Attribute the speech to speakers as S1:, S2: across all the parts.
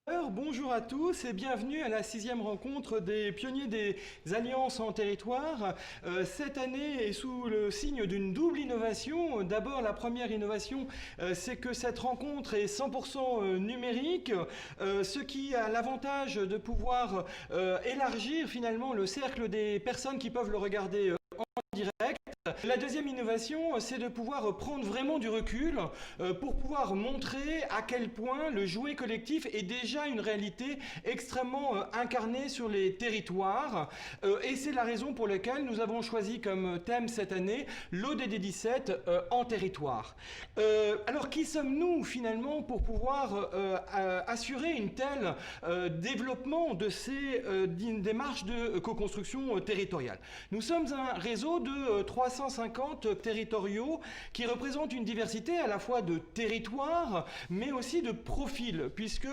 S1: Bonjour à tous et bienvenue à la 6e rencontre des pionniers des alliances en territoire. Cette année est sous le signe d'une double innovation. D'abord, la première innovation, c'est que cette rencontre est 100% numérique, ce qui a l'avantage de pouvoir élargir finalement le cercle des personnes qui peuvent le regarder en direct. La deuxième innovation, c'est de pouvoir prendre vraiment du recul pour pouvoir montrer à quel point le jouet collectif est déjà une réalité extrêmement incarnée sur les territoires. Et c'est la raison pour laquelle nous avons choisi comme thème cette année l'ODD 17 en territoire. Alors qui sommes-nous finalement pour pouvoir assurer une telle développement de ces démarches de co-construction territoriale? Nous sommes un réseau de 350 territoriaux qui représentent une diversité à la fois de territoires mais aussi de profils, puisque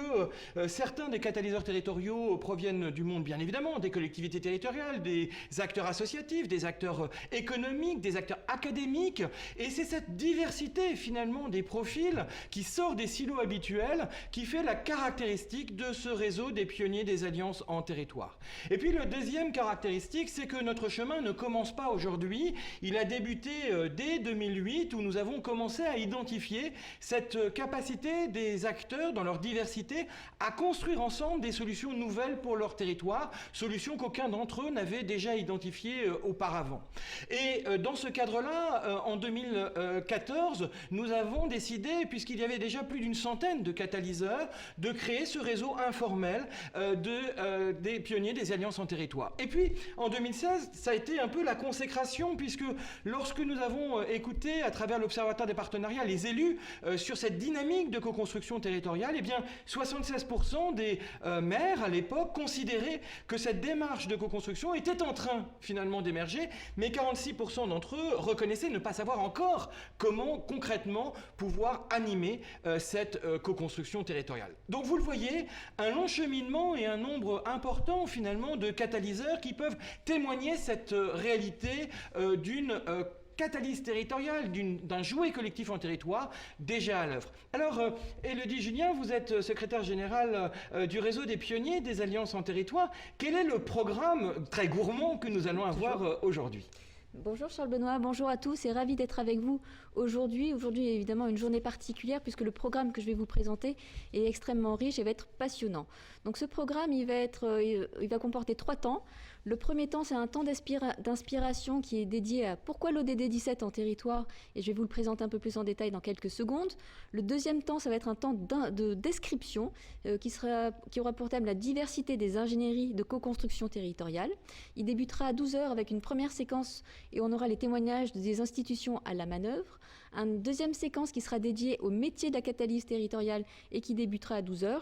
S1: certains des catalyseurs territoriaux proviennent du monde bien évidemment, des collectivités territoriales, des acteurs associatifs, des acteurs économiques, des acteurs académiques, et c'est cette diversité finalement des profils qui sort des silos habituels qui fait la caractéristique de ce réseau des pionniers des alliances en territoire. Et puis le deuxième caractéristique, c'est que notre chemin ne commence pas aujourd'hui. Il a débuté dès 2008 où nous avons commencé à identifier cette capacité des acteurs dans leur diversité à construire ensemble des solutions nouvelles pour leur territoire, solutions qu'aucun d'entre eux n'avait déjà identifiées auparavant. Et dans ce cadre-là, en 2014, nous avons décidé, puisqu'il y avait déjà plus d'une centaine de catalyseurs, de créer ce réseau informel des pionniers des alliances en territoire. Et puis, en 2016, ça a été un peu la consécration, puisque lorsque nous avons écouté à travers l'Observatoire des partenariats les élus sur cette dynamique de co-construction territoriale, eh bien 76% des maires à l'époque considéraient que cette démarche de co-construction était en train finalement d'émerger, mais 46% d'entre eux reconnaissaient ne pas savoir encore comment concrètement pouvoir animer cette co-construction territoriale. Donc vous le voyez, un long cheminement et un nombre important finalement de catalyseurs qui peuvent témoigner cette réalité d'une catalyse territoriale, d'un jouet collectif en territoire déjà à l'œuvre. Alors, Élodie Julien, vous êtes secrétaire générale du réseau des pionniers des alliances en territoire. Quel est le programme très gourmand que nous allons avoir aujourd'hui ?
S2: Bonjour Charles Benoît, bonjour à tous et ravi d'être avec vous aujourd'hui. Aujourd'hui est évidemment une journée particulière puisque le programme que je vais vous présenter est extrêmement riche et va être passionnant. Donc ce programme, il va comporter 3 temps. Le premier temps, c'est un temps d'inspiration qui est dédié à pourquoi l'ODD 17 en territoire, et je vais vous le présenter un peu plus en détail dans quelques secondes. Le deuxième temps, ça va être un temps de description qui aura pour thème la diversité des ingénieries de co-construction territoriale. Il débutera à 12 h avec une première séquence et on aura les témoignages des institutions à la manœuvre. Une deuxième séquence qui sera dédiée au métier de la catalyse territoriale et qui débutera à 12 h.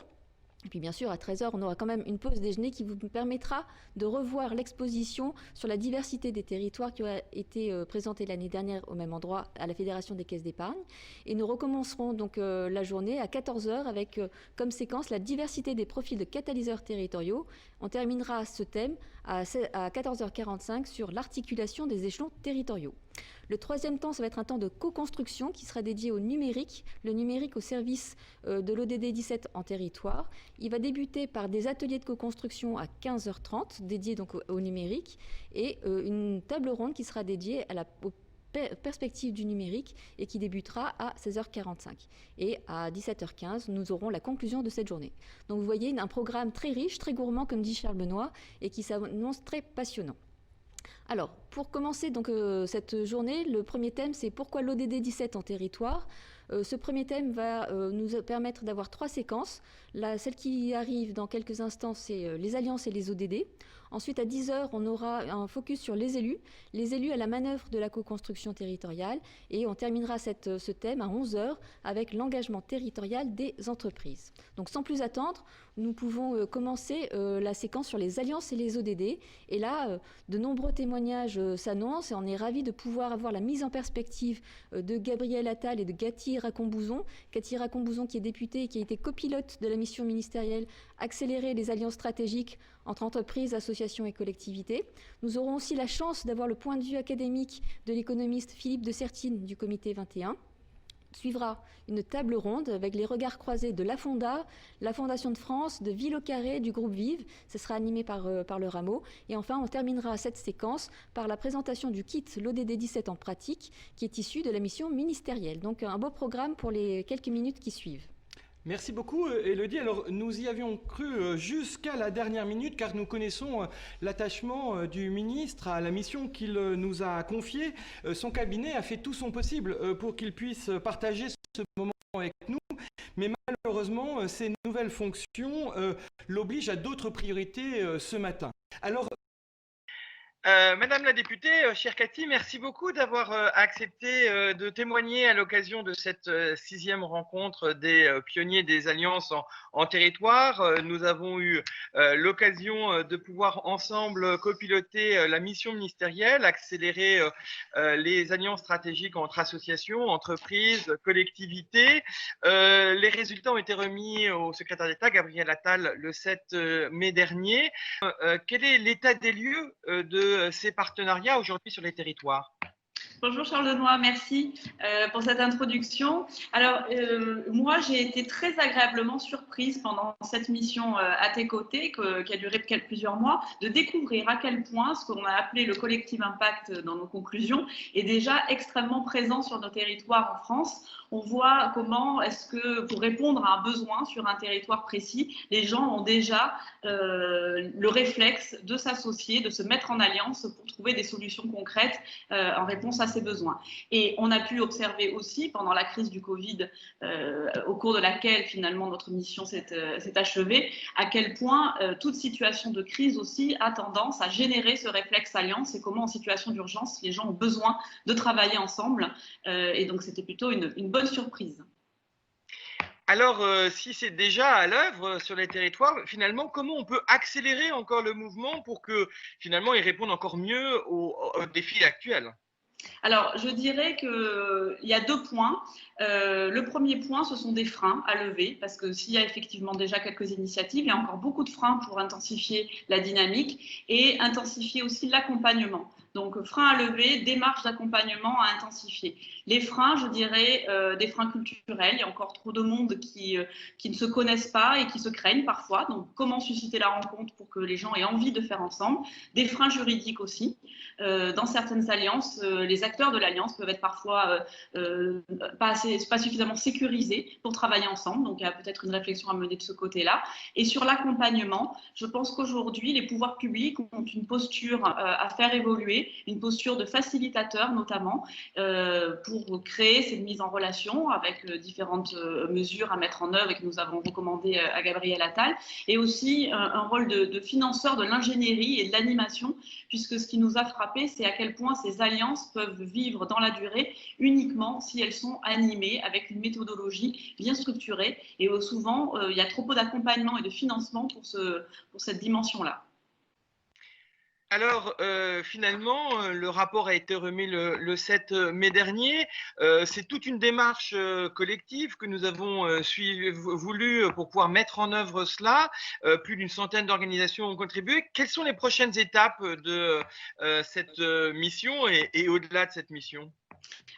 S2: Et puis bien sûr, à 13 h, on aura quand même une pause déjeuner qui vous permettra de revoir l'exposition sur la diversité des territoires qui a été présentée l'année dernière au même endroit à la Fédération des caisses d'épargne. Et nous recommencerons donc la journée à 14 h avec comme séquence la diversité des profils de catalyseurs territoriaux. On terminera ce thème à 14 h 45 sur l'articulation des échelons territoriaux. Le troisième temps, ça va être un temps de co-construction qui sera dédié au numérique, le numérique au service de l'ODD 17 en territoire. Il va débuter par des ateliers de co-construction à 15 h 30, dédiés donc au numérique, et une table ronde qui sera dédiée aux perspectives du numérique et qui débutera à 16 h 45. Et à 17 h 15, nous aurons la conclusion de cette journée. Donc vous voyez un programme très riche, très gourmand, comme dit Charles Benoît, et qui s'annonce très passionnant. Alors, pour commencer donc, cette journée, le premier thème, c'est pourquoi l'ODD 17 en territoire. Ce premier thème va nous permettre d'avoir 3 séquences. Celle qui arrive dans quelques instants, c'est les alliances et les ODD. Ensuite, à 10 h, on aura un focus sur les élus à la manœuvre de la co-construction territoriale. Et on terminera ce thème à 11 h avec l'engagement territorial des entreprises. Donc, sans plus attendre, nous pouvons commencer la séquence sur les alliances et les ODD. Et là, de nombreux témoignages s'annoncent et on est ravis de pouvoir avoir la mise en perspective de Gabriel Attal et de Cathy Racon-Bouzon. Cathy Racon-Bouzon qui est députée et qui a été copilote de la mission ministérielle Accélérer les alliances stratégiques entre entreprises, associations et collectivités. Nous aurons aussi la chance d'avoir le point de vue académique de l'économiste Philippe de Sertine du comité 21. suivra une table ronde avec les regards croisés de la Fonda, la Fondation de France, de Ville au Carré, du groupe Vive. Ce sera animé par le Rameau. Et enfin, on terminera cette séquence par la présentation du kit l'ODD 17 en pratique, qui est issu de la mission ministérielle. Donc un beau programme pour les quelques minutes qui suivent.
S1: Merci beaucoup, Élodie. Alors, nous y avions cru jusqu'à la dernière minute, car nous connaissons l'attachement du ministre à la mission qu'il nous a confiée. Son cabinet a fait tout son possible pour qu'il puisse partager ce moment avec nous. Mais malheureusement, ces nouvelles fonctions l'obligent à d'autres priorités ce matin. Alors,
S3: Madame la députée, chère Cathy, merci beaucoup d'avoir accepté de témoigner à l'occasion de cette 6e rencontre des pionniers des alliances en territoire. Nous avons eu l'occasion de pouvoir ensemble copiloter la mission ministérielle, accélérer les alliances stratégiques entre associations, entreprises, collectivités. Les résultats ont été remis au secrétaire d'État, Gabriel Attal, le 7 mai dernier. Quel est l'état des lieux de ces partenariats aujourd'hui sur les territoires?
S4: Bonjour Charles Denoy, merci pour cette introduction. Alors, moi, j'ai été très agréablement surprise pendant cette mission à tes côtés, qui a duré plusieurs mois, de découvrir à quel point ce qu'on a appelé le collectif impact dans nos conclusions est déjà extrêmement présent sur nos territoires en France. On voit comment est-ce que, pour répondre à un besoin sur un territoire précis, les gens ont déjà le réflexe de s'associer, de se mettre en alliance pour trouver des solutions concrètes en réponse à ces besoins. Et on a pu observer aussi pendant la crise du Covid, au cours de laquelle finalement notre mission s'est achevée, à quel point toute situation de crise aussi a tendance à générer ce réflexe alliance et comment en situation d'urgence les gens ont besoin de travailler ensemble. Et donc c'était plutôt une bonne surprise.
S3: Alors, si c'est déjà à l'œuvre sur les territoires, finalement, comment on peut accélérer encore le mouvement pour que finalement il réponde encore mieux aux défis actuels?
S4: Alors, je dirais qu'il y a 2 points. Le premier point, ce sont des freins à lever, parce que s'il y a effectivement déjà quelques initiatives, il y a encore beaucoup de freins pour intensifier la dynamique et intensifier aussi l'accompagnement. Donc, freins à lever, démarches d'accompagnement à intensifier. Les freins, je dirais, des freins culturels. Il y a encore trop de monde qui ne se connaissent pas et qui se craignent parfois. Donc, comment susciter la rencontre pour que les gens aient envie de faire ensemble? Des freins juridiques aussi. Dans certaines alliances, les acteurs de l'alliance peuvent être parfois pas suffisamment sécurisés pour travailler ensemble. Donc, il y a peut-être une réflexion à mener de ce côté-là. Et sur l'accompagnement, je pense qu'aujourd'hui, les pouvoirs publics ont une posture à faire évoluer, une posture de facilitateur notamment, pour créer cette mise en relation avec différentes mesures à mettre en œuvre et que nous avons recommandées à Gabriel Attal, et aussi un rôle de financeur de l'ingénierie et de l'animation, puisque ce qui nous a frappé, c'est à quel point ces alliances peuvent vivre dans la durée uniquement si elles sont animées avec une méthodologie bien structurée, et souvent il y a trop peu d'accompagnement et de financement pour cette dimension-là.
S3: Alors, finalement, le rapport a été remis le 7 mai dernier. C'est toute une démarche collective que nous avons voulu pour pouvoir mettre en œuvre cela. Plus d'une centaine d'organisations ont contribué. Quelles sont les prochaines étapes de cette mission et au-delà de cette mission ?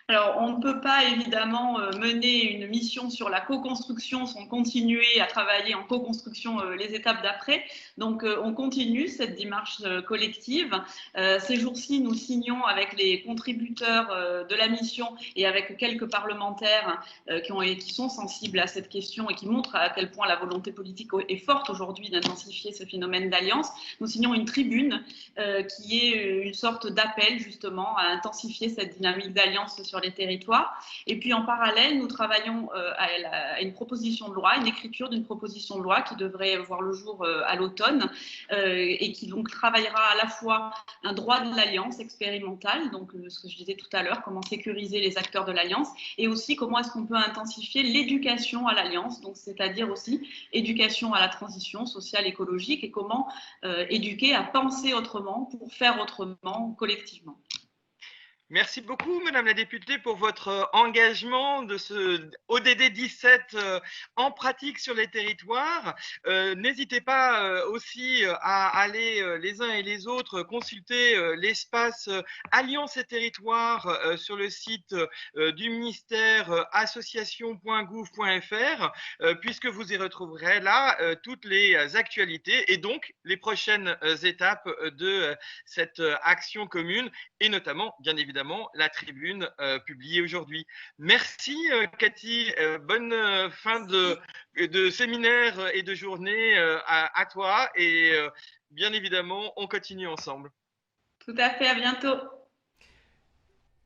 S4: Alors, on ne peut pas évidemment mener une mission sur la co-construction sans continuer à travailler en co-construction les étapes d'après. Donc, on continue cette démarche collective. Ces jours-ci, nous signons avec les contributeurs de la mission et avec quelques parlementaires qui sont sensibles à cette question et qui montrent à quel point la volonté politique est forte aujourd'hui d'intensifier ce phénomène d'alliance. Nous signons une tribune qui est une sorte d'appel justement à intensifier cette dynamique d'alliance sur les territoires. Et puis en parallèle, nous travaillons à une proposition de loi, une écriture d'une proposition de loi qui devrait voir le jour à l'automne et qui donc travaillera à la fois un droit de l'alliance expérimental, donc ce que je disais tout à l'heure, comment sécuriser les acteurs de l'alliance, et aussi comment est-ce qu'on peut intensifier l'éducation à l'alliance, donc c'est-à-dire aussi éducation à la transition sociale, écologique, et comment éduquer à penser autrement pour faire autrement collectivement.
S3: Merci beaucoup, Madame la députée, pour votre engagement de ce ODD 17 en pratique sur les territoires. N'hésitez pas aussi à aller les uns et les autres consulter l'espace Alliance et Territoires sur le site du ministère association.gouv.fr puisque vous y retrouverez là toutes les actualités et donc les prochaines étapes de cette action commune et notamment, bien évidemment, la tribune publiée aujourd'hui. Merci Cathy, bonne fin de séminaire et de journée à toi et bien évidemment, on continue ensemble.
S4: Tout à fait, à bientôt.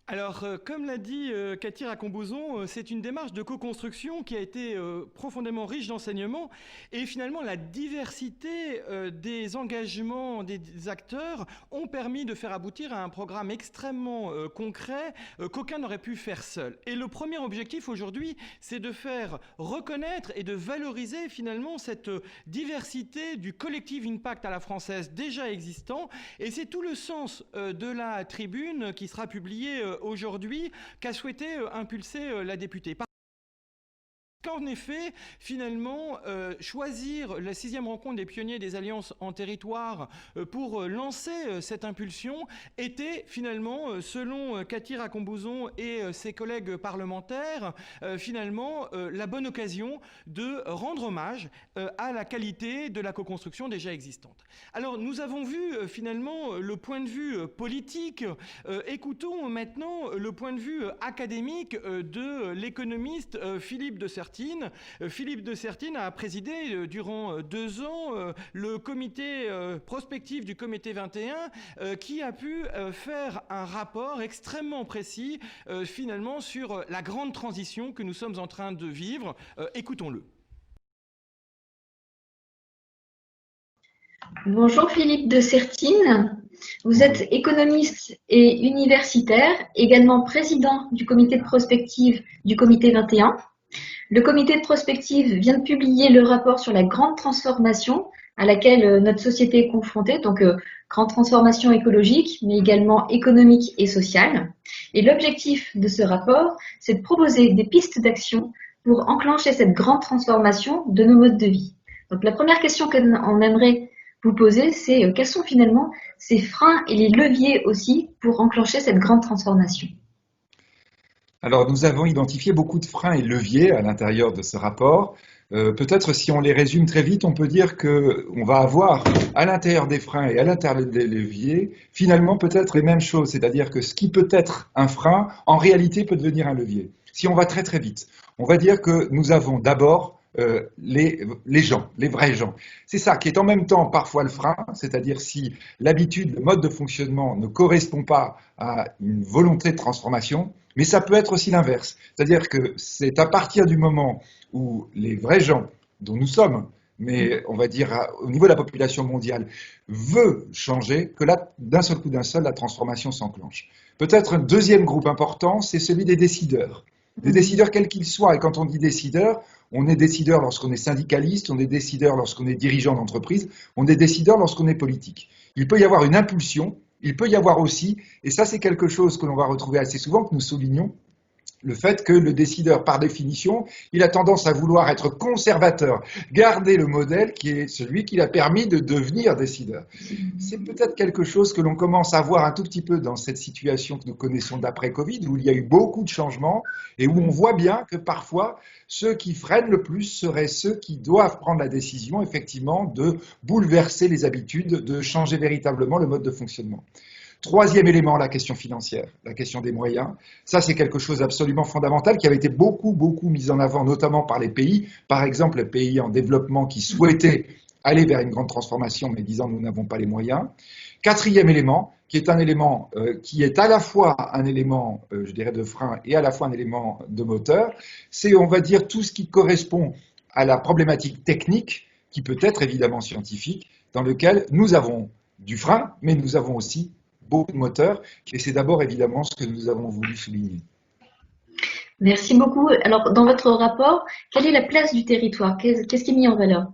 S1: Alors, comme l'a dit Cathy Racon-Bouzon, c'est une démarche de co-construction qui a été profondément riche d'enseignements et finalement la diversité des engagements des acteurs ont permis de faire aboutir à un programme extrêmement concret qu'aucun n'aurait pu faire seul. Et le premier objectif aujourd'hui, c'est de faire reconnaître et de valoriser finalement cette diversité du collectif Impact à la française déjà existant et c'est tout le sens de la tribune qui sera publiée aujourd'hui qu'a souhaité impulser la députée. Qu'en effet, finalement, choisir la 6e rencontre des pionniers des alliances en territoire pour lancer cette impulsion était finalement, selon Cathy Racon-Bouzon et ses collègues parlementaires, finalement la bonne occasion de rendre hommage à la qualité de la co-construction déjà existante. Alors nous avons vu finalement le point de vue politique, écoutons maintenant le point de vue académique de l'économiste Philippe de Sertine. Philippe de Sertine a présidé durant 2 ans le comité prospectif du comité 21 qui a pu faire un rapport extrêmement précis finalement sur la grande transition que nous sommes en train de vivre. Écoutons-le.
S5: Bonjour Philippe de Sertine, vous êtes économiste et universitaire, également président du comité de prospective du comité 21. Le comité de prospective vient de publier le rapport sur la grande transformation à laquelle notre société est confrontée, donc grande transformation écologique, mais également économique et sociale. Et l'objectif de ce rapport, c'est de proposer des pistes d'action pour enclencher cette grande transformation de nos modes de vie. Donc la première question qu'on aimerait vous poser, c'est quels sont finalement ces freins et les leviers aussi pour enclencher cette grande transformation ?
S6: Alors, nous avons identifié beaucoup de freins et leviers à l'intérieur de ce rapport. Peut-être si on les résume très vite, on peut dire qu'on va avoir à l'intérieur des freins et à l'intérieur des leviers, finalement peut-être les mêmes choses. C'est-à-dire que ce qui peut être un frein, en réalité peut devenir un levier. Si on va très très vite, on va dire que nous avons d'abord les gens, les vrais gens. C'est ça qui est en même temps parfois le frein, c'est-à-dire si l'habitude, le mode de fonctionnement ne correspond pas à une volonté de transformation, mais ça peut être aussi l'inverse. C'est-à-dire que c'est à partir du moment où les vrais gens dont nous sommes, mais on va dire au niveau de la population mondiale, veut changer, que là, d'un seul coup, la transformation s'enclenche. Peut-être un deuxième groupe important, c'est celui des décideurs. Des décideurs quels qu'ils soient. Et quand on dit décideurs, on est décideur lorsqu'on est syndicaliste, on est décideur lorsqu'on est dirigeant d'entreprise, on est décideur lorsqu'on est politique. Il peut y avoir une impulsion, il peut y avoir aussi, et ça c'est quelque chose que l'on va retrouver assez souvent, que nous soulignons, le fait que le décideur, par définition, il a tendance à vouloir être conservateur, garder le modèle qui est celui qui l'a permis de devenir décideur. C'est peut-être quelque chose que l'on commence à voir un tout petit peu dans cette situation que nous connaissons d'après-Covid, où il y a eu beaucoup de changements et où on voit bien que parfois, ceux qui freinent le plus seraient ceux qui doivent prendre la décision, effectivement, de bouleverser les habitudes, de changer véritablement le mode de fonctionnement. Troisième élément, la question financière, la question des moyens. Ça, c'est quelque chose d'absolument fondamental qui avait été beaucoup mis en avant, notamment par les pays. Par exemple, les pays en développement qui souhaitaient aller vers une grande transformation, mais disant nous n'avons pas les moyens. Quatrième élément, qui est un élément qui est à la fois un élément, je dirais, de frein et à la fois un élément de moteur, c'est, on va dire, tout ce qui correspond à la problématique technique, qui peut être évidemment scientifique, dans lequel nous avons du frein, mais nous avons aussi beaucoup de moteurs, et c'est d'abord évidemment ce que nous avons voulu souligner.
S5: Merci beaucoup. Alors, dans votre rapport, quelle est la place du territoire? Qu'est-ce qui est mis en valeur?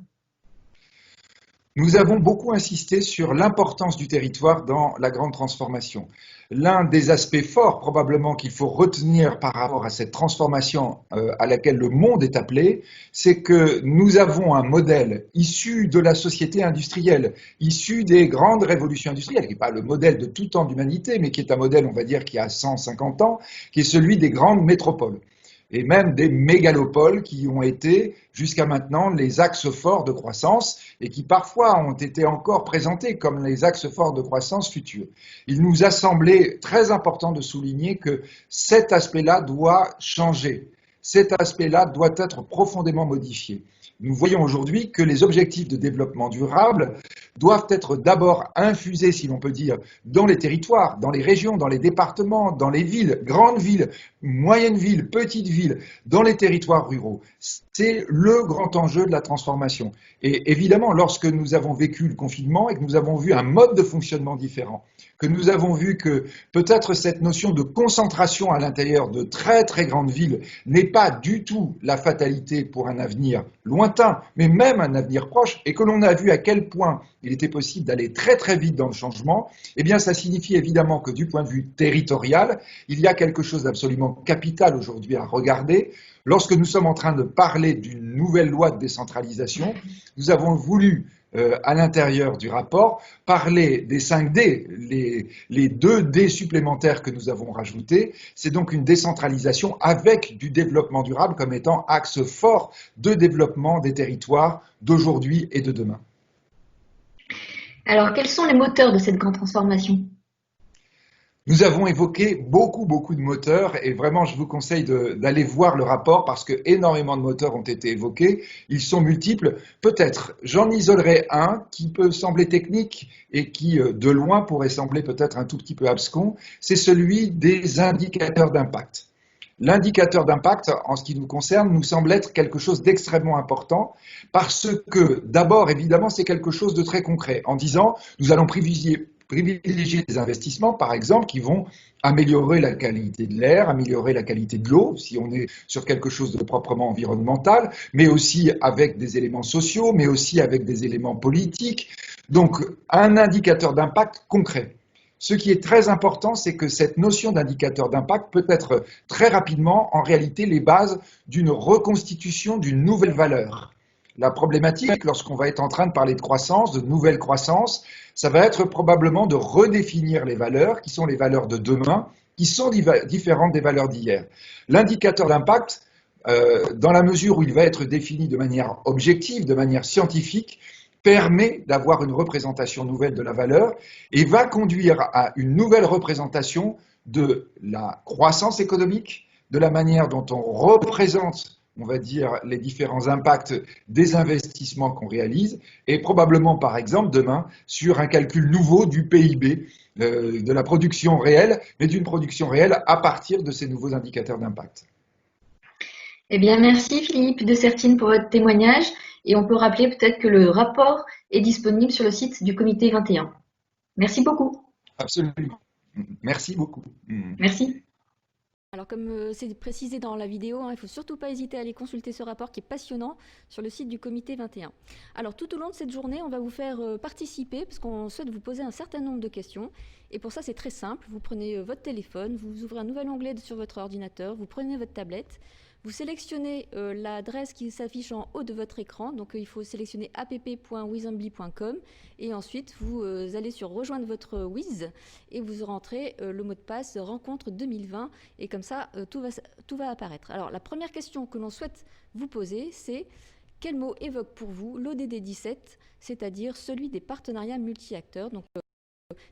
S6: Nous avons beaucoup insisté sur l'importance du territoire dans la grande transformation. L'un des aspects forts probablement qu'il faut retenir par rapport à cette transformation à laquelle le monde est appelé, c'est que nous avons un modèle issu de la société industrielle, issu des grandes révolutions industrielles, qui n'est pas le modèle de tout temps d'humanité, mais qui est un modèle, on va dire, qui a 150 ans, qui est celui des grandes métropoles et même des mégalopoles qui ont été jusqu'à maintenant les axes forts de croissance et qui parfois ont été encore présentés comme les axes forts de croissance futurs. Il nous a semblé très important de souligner que cet aspect-là doit changer, cet aspect-là doit être profondément modifié. Nous voyons aujourd'hui que les objectifs de développement durable doivent être d'abord infusés, si l'on peut dire, dans les territoires, dans les régions, dans les départements, dans les villes, grandes villes, moyennes villes, petites villes, dans les territoires ruraux. C'est le grand enjeu de la transformation. Et évidemment, lorsque nous avons vécu le confinement et que nous avons vu un mode de fonctionnement différent, que nous avons vu que peut-être cette notion de concentration à l'intérieur de très très grandes villes n'est pas du tout la fatalité pour un avenir lointain, mais même un avenir proche, et que l'on a vu à quel point il était possible d'aller très très vite dans le changement, eh bien ça signifie évidemment que du point de vue territorial, il y a quelque chose d'absolument capital aujourd'hui à regarder. Lorsque nous sommes en train de parler d'une nouvelle loi de décentralisation, nous avons voulu à l'intérieur du rapport, parler des 5D, les 2 D supplémentaires que nous avons rajoutés. C'est donc une décentralisation avec du développement durable comme étant axe fort de développement des territoires d'aujourd'hui et de demain.
S5: Alors, quels sont les moteurs de cette grande transformation ?
S6: Nous avons évoqué beaucoup de moteurs et vraiment je vous conseille d'aller voir le rapport parce que énormément de moteurs ont été évoqués, ils sont multiples. Peut-être j'en isolerai un qui peut sembler technique et qui de loin pourrait sembler peut-être un tout petit peu abscon, c'est celui des indicateurs d'impact. L'indicateur d'impact, en ce qui nous concerne, nous semble être quelque chose d'extrêmement important parce que d'abord évidemment c'est quelque chose de très concret en disant nous allons privilégier des investissements, par exemple, qui vont améliorer la qualité de l'air, améliorer la qualité de l'eau, si on est sur quelque chose de proprement environnemental, mais aussi avec des éléments sociaux, mais aussi avec des éléments politiques. Donc, un indicateur d'impact concret. Ce qui est très important, c'est que cette notion d'indicateur d'impact peut être très rapidement, en réalité, les bases d'une reconstitution d'une nouvelle valeur. La problématique, lorsqu'on va être en train de parler de croissance, de nouvelle croissance, ça va être probablement de redéfinir les valeurs, qui sont les valeurs de demain, qui sont différentes des valeurs d'hier. L'indicateur d'impact, dans la mesure où il va être défini de manière objective, de manière scientifique, permet d'avoir une représentation nouvelle de la valeur et va conduire à une nouvelle représentation de la croissance économique, de la manière dont on représente, on va dire, les différents impacts des investissements qu'on réalise et probablement, par exemple, demain, sur un calcul nouveau du PIB, de la production réelle, mais d'une production réelle à partir de ces nouveaux indicateurs d'impact.
S5: Eh bien, merci Philippe de Sertine pour votre témoignage et on peut rappeler peut-être que le rapport est disponible sur le site du comité 21. Merci beaucoup.
S6: Absolument. Merci beaucoup.
S5: Merci.
S2: Alors comme c'est précisé dans la vidéo, il ne faut surtout pas hésiter à aller consulter ce rapport qui est passionnant sur le site du comité 21. Alors tout au long de cette journée, on va vous faire participer parce qu'on souhaite vous poser un certain nombre de questions. Et pour ça, c'est très simple. Vous prenez votre téléphone, vous ouvrez un nouvel onglet sur votre ordinateur, vous prenez votre tablette, vous sélectionnez l'adresse qui s'affiche en haut de votre écran. Donc il faut sélectionner app.wizambly.com et ensuite vous allez sur rejoindre votre Wiz et vous rentrez le mot de passe rencontre 2020 et comme ça tout va apparaître. Alors la première question que l'on souhaite vous poser, c'est quel mot évoque pour vous l'ODD 17, c'est-à-dire celui des partenariats multi-acteurs. Donc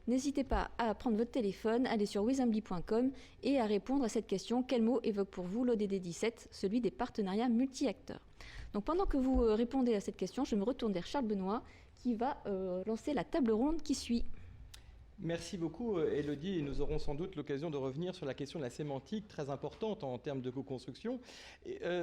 S2: n'hésitez pas à prendre votre téléphone, aller sur wizambly.com et à répondre à cette question. Quel mot évoque pour vous l'ODD 17, celui des partenariats multi-acteurs? Donc pendant que vous répondez à cette question, je me retourne vers Charles Benoît qui va lancer la table ronde qui suit.
S1: Merci beaucoup, Élodie, et nous aurons sans doute l'occasion de revenir sur la question de la sémantique, très importante en termes de co-construction.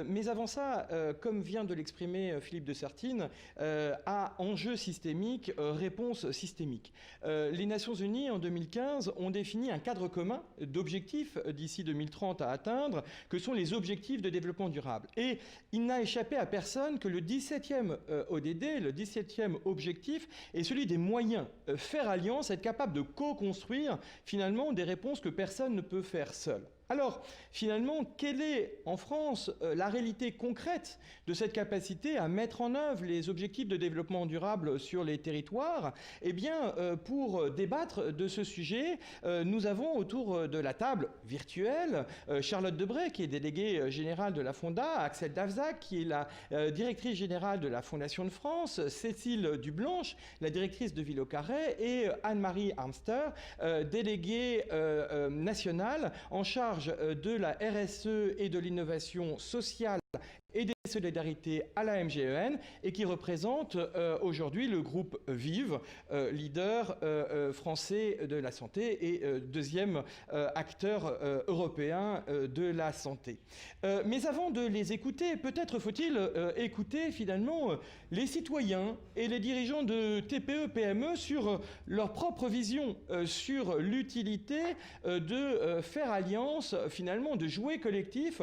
S1: Mais avant ça, comme vient de l'exprimer Philippe de Sertine, à enjeu systémique, réponse systémique. Les Nations Unies, en 2015, ont défini un cadre commun d'objectifs d'ici 2030 à atteindre, que sont les objectifs de développement durable. Et il n'a échappé à personne que le 17e ODD, le 17e objectif, est celui des moyens. Faire alliance, être capable de co-construire finalement des réponses que personne ne peut faire seul. Alors, finalement, quelle est, en France, la réalité concrète de cette capacité à mettre en œuvre les objectifs de développement durable sur les territoires? Eh bien, pour débattre de ce sujet, nous avons autour de la table virtuelle Charlotte Debray, qui est déléguée générale de la Fonda, Axel Davzac, qui est la directrice générale de la Fondation de France, Cécile Dublanche, la directrice de Ville au Carré, et Anne-Marie Armster, déléguée nationale en charge de la RSE et de l'innovation sociale et des solidarités à la MGEN et qui représente aujourd'hui le groupe Vive, leader français de la santé et deuxième acteur européen de la santé. Mais avant de les écouter, peut-être faut-il écouter finalement les citoyens et les dirigeants de TPE-PME sur leur propre vision sur l'utilité de faire alliance, finalement de jouer collectif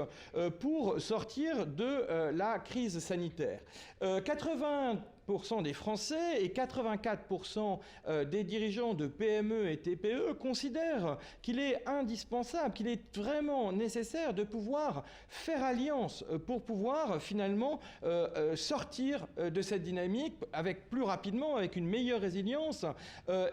S1: pour sortir de la crise sanitaire. 80% des Français et 84% des dirigeants de PME et TPE considèrent qu'il est indispensable, qu'il est vraiment nécessaire de pouvoir faire alliance pour pouvoir finalement sortir de cette dynamique avec plus rapidement, avec une meilleure résilience.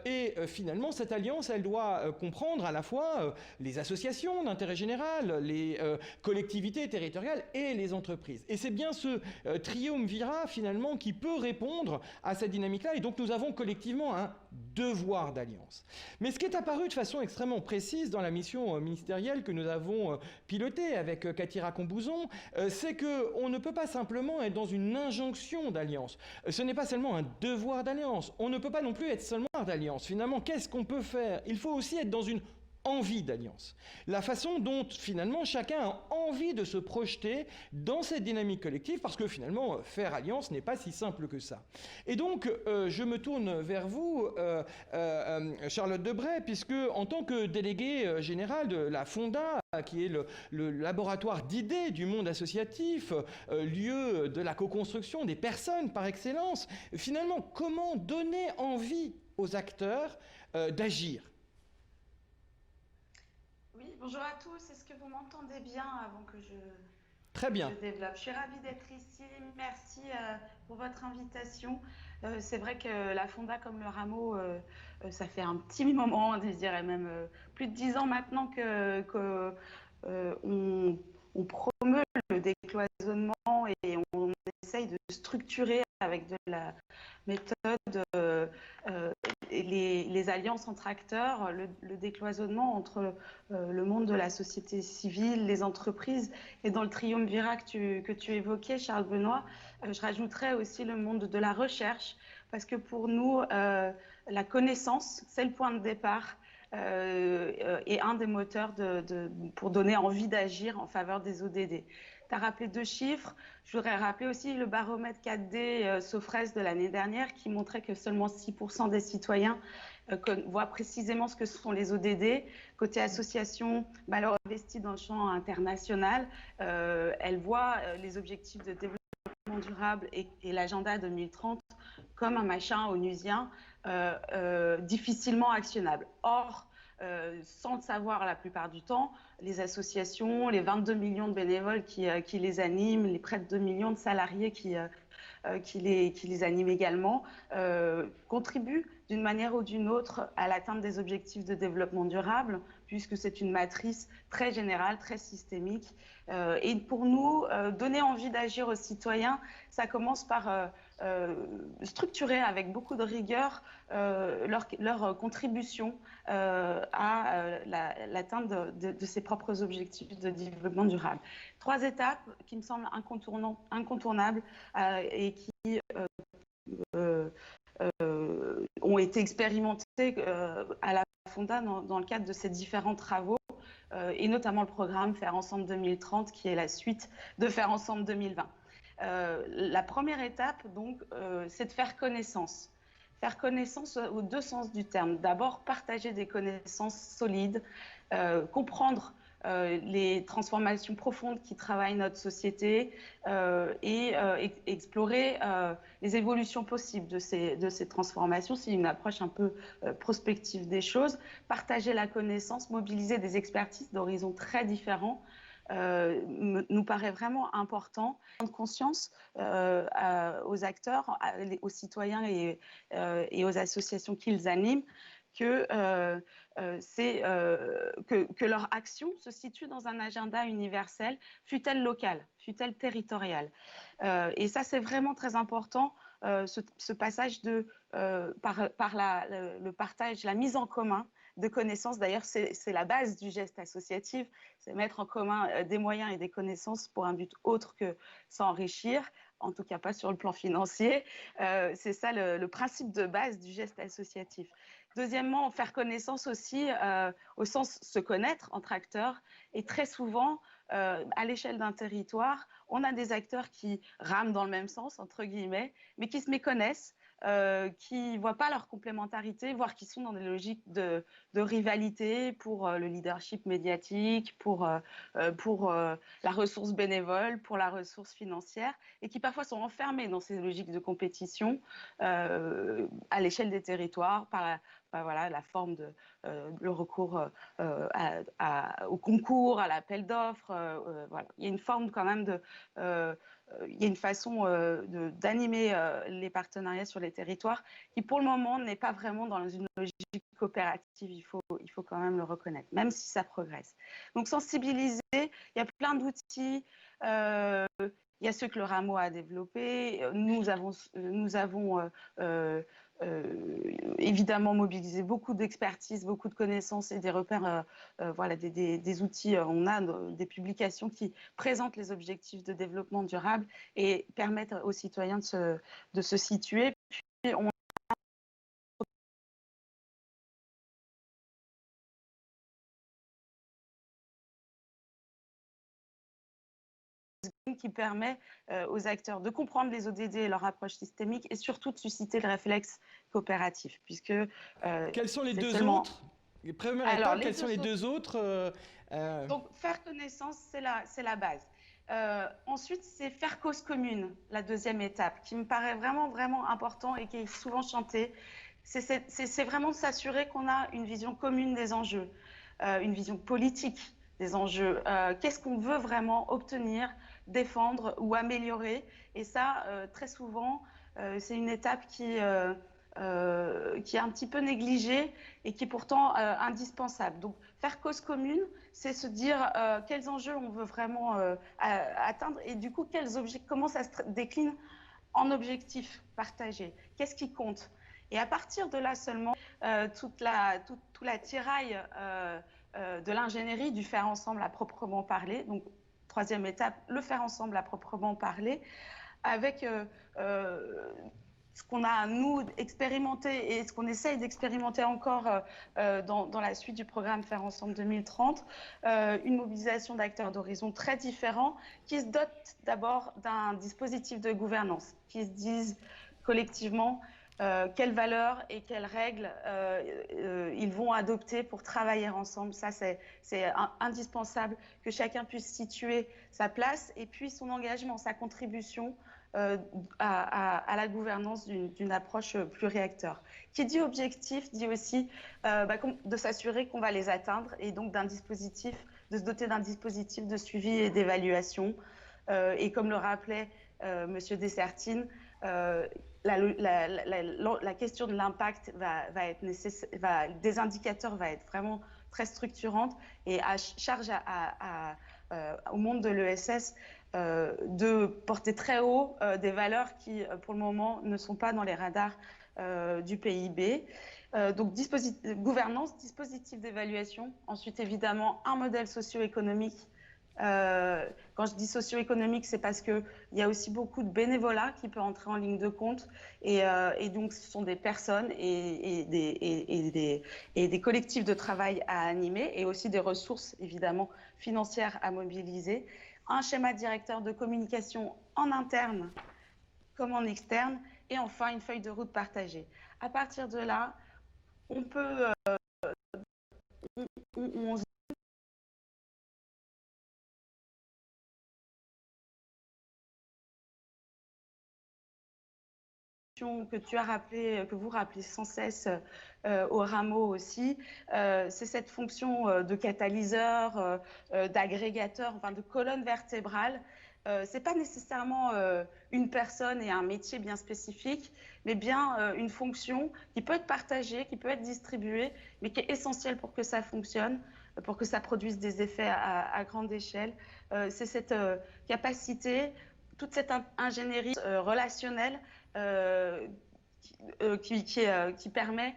S1: Et finalement, cette alliance, elle doit comprendre à la fois les associations d'intérêt général, les collectivités territoriales et les entreprises. Et c'est bien ce triumvirat finalement qui peut répondre à cette dynamique-là, et donc nous avons collectivement un devoir d'alliance. Mais ce qui est apparu de façon extrêmement précise dans la mission ministérielle que nous avons pilotée avec Cathy Racon-Bouzon, c'est qu'on ne peut pas simplement être dans une injonction d'alliance. Ce n'est pas seulement un devoir d'alliance. On ne peut pas non plus être seulement d'alliance. Finalement, qu'est-ce qu'on peut faire? Il faut aussi être dans une envie d'alliance. La façon dont finalement chacun a envie de se projeter dans cette dynamique collective, parce que finalement faire alliance n'est pas si simple que ça. Et donc je me tourne vers vous, Charlotte Debray, puisque en tant que déléguée générale de la Fonda, qui est le laboratoire d'idées du monde associatif, lieu de la co-construction des personnes par excellence, finalement comment donner envie aux acteurs d'agir?
S4: Oui, bonjour à tous. Est-ce que vous m'entendez bien avant que
S1: Très bien.
S4: je développe? Je suis ravie d'être ici. Merci pour votre invitation. C'est vrai que la Fonda comme le Rameau, ça fait un petit moment, je dirais même plus de 10 ans maintenant on promeut le décloisonnement et on essaye de structurer avec de la méthode les alliances entre acteurs, le décloisonnement entre le monde de la société civile, les entreprises, et dans le triumvirat que tu évoquais, Charles Benoît, je rajouterais aussi le monde de la recherche, parce que pour nous, la connaissance, c'est le point de départ et un des moteurs pour donner envie d'agir en faveur des ODD. Tu as rappelé 2 chiffres. Je voudrais rappeler aussi le baromètre 4D Sofres de l'année dernière qui montrait que seulement 6% des citoyens voient précisément ce que sont les ODD. Côté association, Valeurs investies dans le champ international, elle voit les objectifs de développement durable et l'agenda 2030 comme un machin onusien difficilement actionnable. Or, sans le savoir la plupart du temps, les associations, les 22 millions de bénévoles qui les animent, les près de 2 millions de salariés qui les animent également, contribuent d'une manière ou d'une autre à l'atteinte des objectifs de développement durable, puisque c'est une matrice très générale, très systémique. Et pour nous, donner envie d'agir aux citoyens, ça commence par structurer avec beaucoup de rigueur leur contribution à l'atteinte de ses propres objectifs de développement durable. 3 étapes qui me semblent incontournables et qui ont été expérimentées à la
S7: Fonda dans le cadre de ces différents travaux, et notamment le programme Faire Ensemble 2030, qui est la suite de Faire Ensemble 2020. La première étape, donc, c'est de faire connaissance. Faire connaissance aux deux sens du terme. D'abord, partager des connaissances solides, comprendre les transformations profondes qui travaillent notre société et explorer les évolutions possibles de ces transformations. C'est une approche un peu prospective des choses. Partager la connaissance, mobiliser des expertises d'horizons très différents nous paraît vraiment important. Prendre conscience aux acteurs, aux citoyens et aux associations qu'ils animent que leur action se situe dans un agenda universel, fût-elle locale, fût-elle territoriale. Et ça, c'est vraiment très important, ce passage par le partage, la mise en commun de connaissances. D'ailleurs, c'est la base du geste associatif, c'est mettre en commun des moyens et des connaissances pour un but autre que s'enrichir, en tout cas pas sur le plan financier. C'est ça le principe de base du geste associatif. Deuxièmement, faire connaissance aussi au sens se connaître entre acteurs. Et très souvent, à l'échelle d'un territoire, on a des acteurs qui rament dans le même sens, entre guillemets, mais qui se méconnaissent, qui ne voient pas leur complémentarité, voire qui sont dans des logiques de rivalité pour le leadership médiatique, pour la ressource bénévole, pour la ressource financière, et qui parfois sont enfermés dans ces logiques de compétition à l'échelle des territoires par la forme le recours au concours, à l'appel d'offres. Voilà. Il y a une forme quand même il y a une façon d'animer les partenariats sur les territoires qui, pour le moment, n'est pas vraiment dans une logique coopérative. Il faut quand même le reconnaître, même si ça progresse. Donc, sensibiliser, il y a plein d'outils. Il y a ceux que le Rameau a développés. Nous avons évidemment mobiliser beaucoup d'expertise, beaucoup de connaissances et des repères, voilà, des outils. On a des publications qui présentent les objectifs de développement durable et permettent aux citoyens de se situer. Puis on qui permet aux acteurs de comprendre les ODD et leur approche systémique et surtout de susciter le réflexe coopératif. Puisque,
S1: quels sont les deux autres? Première étape, quels sont les deux autres
S7: Donc, faire connaissance, c'est la base. Ensuite, c'est faire cause commune, la deuxième étape, qui me paraît vraiment, vraiment important et qui est souvent chantée. C'est vraiment de s'assurer qu'on a une vision commune des enjeux, une vision politique des enjeux. Qu'est-ce qu'on veut vraiment obtenir, défendre ou améliorer? Et ça, très souvent, c'est une étape qui est un petit peu négligée et qui est pourtant indispensable. Donc, faire cause commune, c'est se dire quels enjeux on veut vraiment atteindre et du coup, comment ça se décline en objectifs partagés. Qu'est-ce qui compte? Et à partir de là seulement, toute la tiraille de l'ingénierie, du faire ensemble à proprement parler. Donc, troisième étape, le faire ensemble à proprement parler, avec ce qu'on a, nous, expérimenté et ce qu'on essaye d'expérimenter encore dans la suite du programme Faire Ensemble 2030, une mobilisation d'acteurs d'horizons très différents qui se dotent d'abord d'un dispositif de gouvernance, qui se disent collectivement quelles valeurs et quelles règles ils vont adopter pour travailler ensemble. Ça, c'est indispensable que chacun puisse situer sa place et puis son engagement, sa contribution à la gouvernance d'une approche pluriacteur. Qui dit objectif dit aussi de s'assurer qu'on va les atteindre et donc de se doter d'un dispositif de suivi et d'évaluation. Et comme le rappelait Monsieur Dessertine, la question de l'impact des indicateurs va être vraiment très structurante et à charge au monde de l'ESS de porter très haut des valeurs qui, pour le moment, ne sont pas dans les radars du PIB. Donc, gouvernance, dispositif d'évaluation. Ensuite, évidemment, un modèle socio-économique Quand je dis socio-économique, c'est parce qu'il y a aussi beaucoup de bénévolat qui peut entrer en ligne de compte. Et donc, ce sont des personnes et des collectifs de travail à animer et aussi des ressources, évidemment, financières à mobiliser. Un schéma directeur de communication en interne comme en externe. Et enfin, une feuille de route partagée. À partir de là, on peut... on que tu as rappelé, que vous rappelez sans cesse au Rameau aussi, c'est cette fonction de catalyseur, d'agrégateur, enfin de colonne vertébrale. C'est pas nécessairement une personne et un métier bien spécifique, mais bien une fonction qui peut être partagée, qui peut être distribuée, mais qui est essentielle pour que ça fonctionne, pour que ça produise des effets à grande échelle. C'est cette capacité, toute cette ingénierie relationnelle qui permet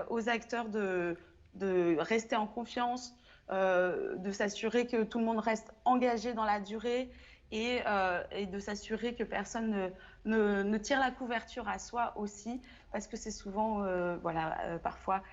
S7: aux acteurs de rester en confiance, de s'assurer que tout le monde reste engagé dans la durée et de s'assurer que personne ne tire la couverture à soi aussi, parce que c'est souvent, parfois,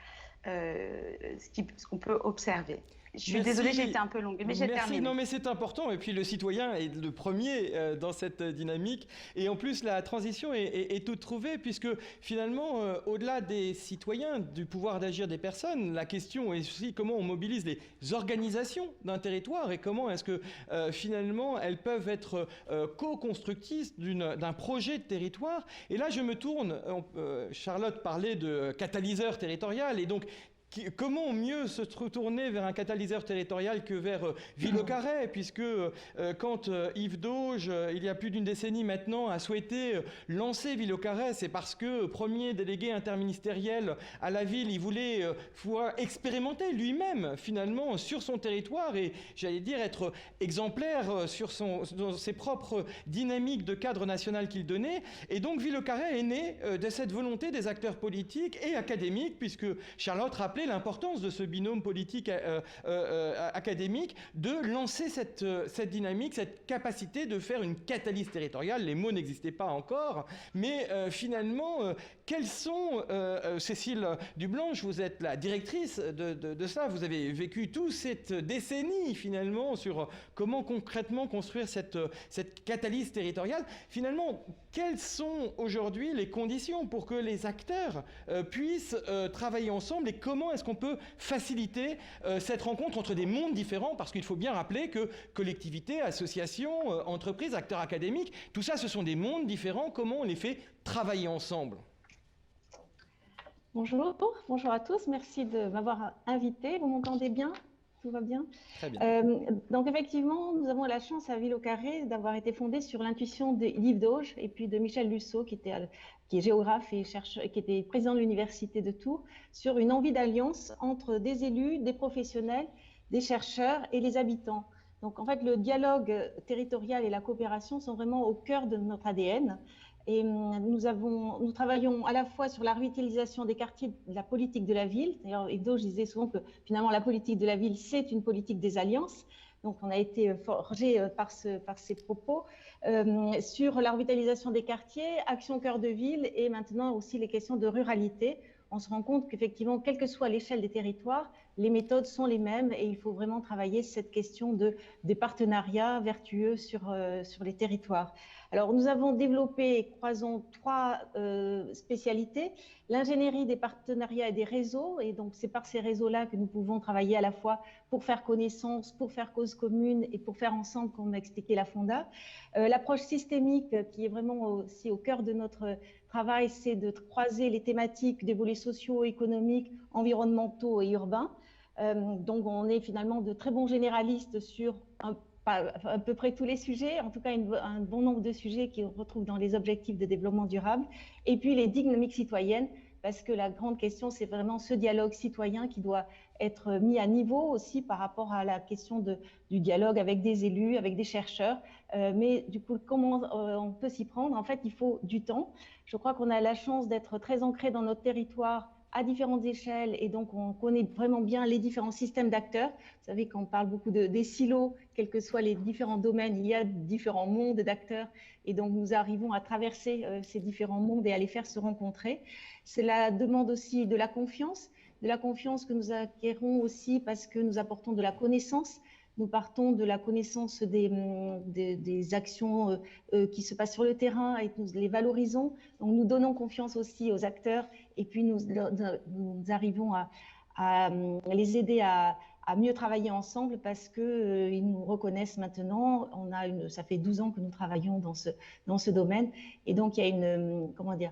S7: ce qu'on peut observer. Je suis désolée, j'ai été un peu longue, mais j'ai terminé.
S1: Non, mais c'est important. Et puis le citoyen est le premier dans cette dynamique. Et en plus, la transition est toute trouvée, puisque finalement, au-delà des citoyens, du pouvoir d'agir des personnes, la question est aussi comment on mobilise les organisations d'un territoire et comment est-ce que finalement elles peuvent être co-constructrices d'un projet de territoire. Et là, je me tourne. Charlotte parlait de catalyseur territorial, et donc comment mieux se tourner vers un catalyseur territorial que vers Ville-au-Carré, puisque quand Yves Dauge, il y a plus d'une décennie maintenant, a souhaité lancer Ville-au-Carré, c'est parce que premier délégué interministériel à la ville, il voulait pouvoir expérimenter lui-même finalement sur son territoire et j'allais dire être exemplaire dans ses propres dynamiques de cadre national qu'il donnait. Et donc Ville-au-Carré est né de cette volonté des acteurs politiques et académiques, puisque Charlotte rappelait l'importance de ce binôme politique académique, de lancer cette dynamique, cette capacité de faire une catalyse territoriale. Les mots n'existaient pas encore, mais finalement, quels sont, Cécile Dublanche, vous êtes la directrice de ça, vous avez vécu toute cette décennie finalement sur comment concrètement construire cette catalyse territoriale. Finalement, quelles sont aujourd'hui les conditions pour que les acteurs puissent travailler ensemble et comment est-ce qu'on peut faciliter cette rencontre entre des mondes différents, parce qu'il faut bien rappeler que collectivités, associations, entreprises, acteurs académiques, tout ça ce sont des mondes différents, comment on les fait travailler ensemble?
S8: Bonjour à tous, merci de m'avoir invité, vous m'entendez bien? Tout va bien?
S1: Très bien.
S8: Donc effectivement, nous avons la chance à Ville-au-Carré d'avoir été fondée sur l'intuition d'Yves Dauge et puis de Michel Lusseau, qui est géographe et chercheur, qui était président de l'université de Tours, sur une envie d'alliance entre des élus, des professionnels, des chercheurs et les habitants. Donc en fait, le dialogue territorial et la coopération sont vraiment au cœur de notre ADN. Et nous travaillons à la fois sur la revitalisation des quartiers de la politique de la ville. D'ailleurs, Yves Dauge disait souvent que finalement la politique de la ville, c'est une politique des alliances. Donc on a été forgé par ces propos. Sur la revitalisation des quartiers, Action Cœur de Ville et maintenant aussi les questions de ruralité. On se rend compte qu'effectivement, quelle que soit l'échelle des territoires, les méthodes sont les mêmes et il faut vraiment travailler cette question des partenariats vertueux sur les territoires. Alors, nous avons développé et croisons trois spécialités, l'ingénierie des partenariats et des réseaux, et donc c'est par ces réseaux-là que nous pouvons travailler à la fois pour faire connaissance, pour faire cause commune et pour faire ensemble, comme m'a expliqué la Fonda. L'approche systémique qui est vraiment aussi au cœur de notre travail, c'est de croiser les thématiques des volets sociaux, économiques, environnementaux et urbains. Donc, on est finalement de très bons généralistes sur à peu près tous les sujets, en tout cas un bon nombre de sujets qui se retrouvent dans les objectifs de développement durable. Et puis les dynamiques citoyennes, parce que la grande question, c'est vraiment ce dialogue citoyen qui doit être mis à niveau aussi par rapport à la question du dialogue avec des élus, avec des chercheurs. Mais du coup, comment on peut s'y prendre? En fait, il faut du temps. Je crois qu'on a la chance d'être très ancré dans notre territoire à différentes échelles et donc on connaît vraiment bien les différents systèmes d'acteurs. Vous savez qu'on parle beaucoup des silos, quels que soient les différents domaines, il y a différents mondes d'acteurs et donc nous arrivons à traverser ces différents mondes et à les faire se rencontrer. Cela demande aussi de la confiance que nous acquérons aussi parce que nous apportons de la connaissance. Nous partons de la connaissance des actions qui se passent sur le terrain et nous les valorisons. Donc nous donnons confiance aussi aux acteurs et puis nous arrivons à les aider à mieux travailler ensemble parce qu'ils nous reconnaissent maintenant. Ça fait 12 ans que nous travaillons dans ce domaine et donc il y a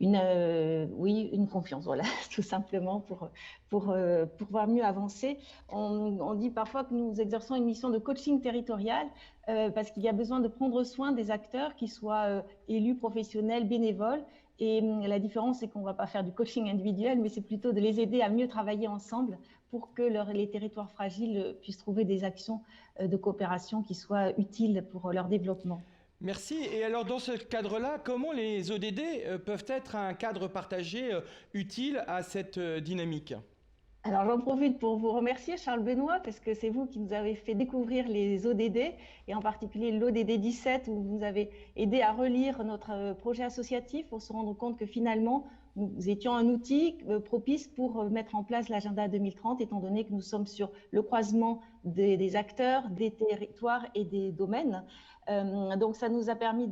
S8: une confiance, voilà, tout simplement pour pouvoir mieux avancer. On dit parfois que nous exerçons une mission de coaching territorial parce qu'il y a besoin de prendre soin des acteurs, qu'ils soient élus, professionnels, bénévoles. Et la différence, c'est qu'on ne va pas faire du coaching individuel, mais c'est plutôt de les aider à mieux travailler ensemble pour que les territoires fragiles puissent trouver des actions de coopération qui soient utiles pour leur développement.
S1: Merci. Et alors, dans ce cadre-là, comment les ODD peuvent être un cadre partagé utile à cette dynamique ?
S8: Alors, j'en profite pour vous remercier, Charles Benoît, parce que c'est vous qui nous avez fait découvrir les ODD, et en particulier l'ODD 17, où vous nous avez aidé à relire notre projet associatif pour se rendre compte que finalement, nous étions un outil propice pour mettre en place l'agenda 2030, étant donné que nous sommes sur le croisement des acteurs, des territoires et des domaines. Donc, ça nous a permis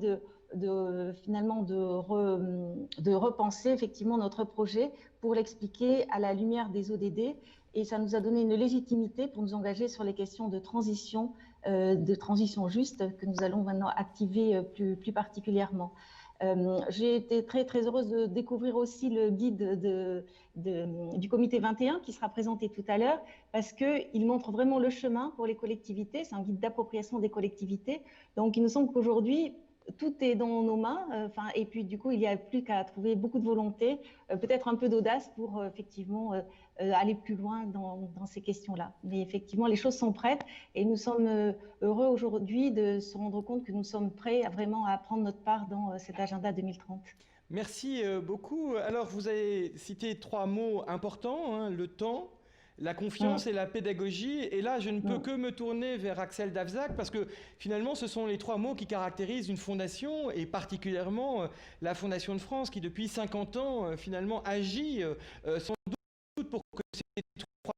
S8: finalement de repenser effectivement notre projet pour l'expliquer à la lumière des ODD et ça nous a donné une légitimité pour nous engager sur les questions de transition juste que nous allons maintenant activer plus particulièrement. J'ai été très heureuse de découvrir aussi le guide du comité 21 qui sera présenté tout à l'heure parce qu'il montre vraiment le chemin pour les collectivités. C'est un guide d'appropriation des collectivités. Donc il nous semble qu'aujourd'hui, tout est dans nos mains et puis du coup, il n'y a plus qu'à trouver beaucoup de volonté, peut-être un peu d'audace pour effectivement aller plus loin dans ces questions-là. Mais effectivement, les choses sont prêtes et nous sommes heureux aujourd'hui de se rendre compte que nous sommes prêts vraiment à prendre notre part dans cet agenda 2030.
S1: Merci beaucoup. Alors, vous avez cité 3 mots importants, hein, le temps, la confiance et la pédagogie. Et là, je ne peux que me tourner vers Axel Davzac parce que finalement, ce sont les 3 mots qui caractérisent une fondation et particulièrement la Fondation de France qui, depuis 50 ans, finalement agit sans doute pour que ces 3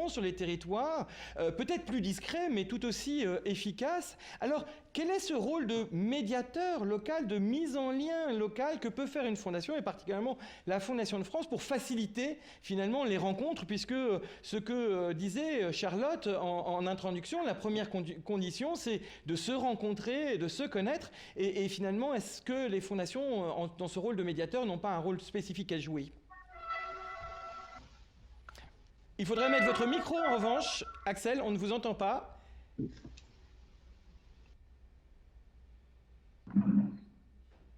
S1: sur les territoires, peut-être plus discret, mais tout aussi efficace. Alors, quel est ce rôle de médiateur local, de mise en lien local que peut faire une fondation, et particulièrement la Fondation de France, pour faciliter finalement les rencontres, puisque ce que disait Charlotte en introduction, la première condition, c'est de se rencontrer, de se connaître, et finalement, est-ce que les fondations, dans ce rôle de médiateur, n'ont pas un rôle spécifique à jouer ? Il faudrait mettre votre micro en revanche. Axel, on ne vous entend pas.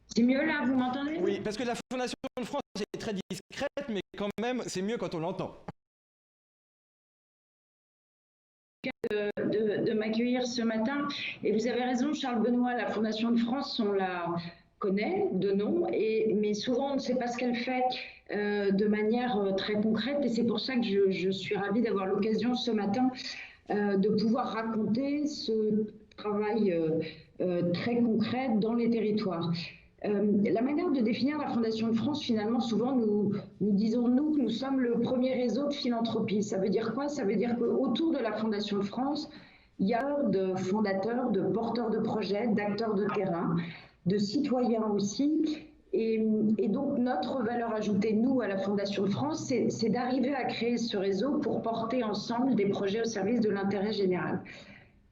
S9: C'est mieux là, vous m'entendez ?
S1: Oui, parce que la Fondation de France est très discrète, mais quand même, c'est mieux quand on l'entend.
S9: De m'accueillir ce matin. Et vous avez raison, Charles Benoît, la Fondation de France, on la connaît de nom, mais souvent on ne sait pas ce qu'elle fait de manière très concrète et c'est pour ça que je suis ravie d'avoir l'occasion ce matin de pouvoir raconter ce travail très concret dans les territoires. La manière de définir la Fondation de France, finalement, souvent nous disons que nous sommes le premier réseau de philanthropie. Ça veut dire quoi ? Ça veut dire qu'autour de la Fondation de France, il y a de fondateurs, de porteurs de projets, d'acteurs de terrain, de citoyens aussi. Et donc, notre valeur ajoutée, nous, à la Fondation de France, c'est d'arriver à créer ce réseau pour porter ensemble des projets au service de l'intérêt général.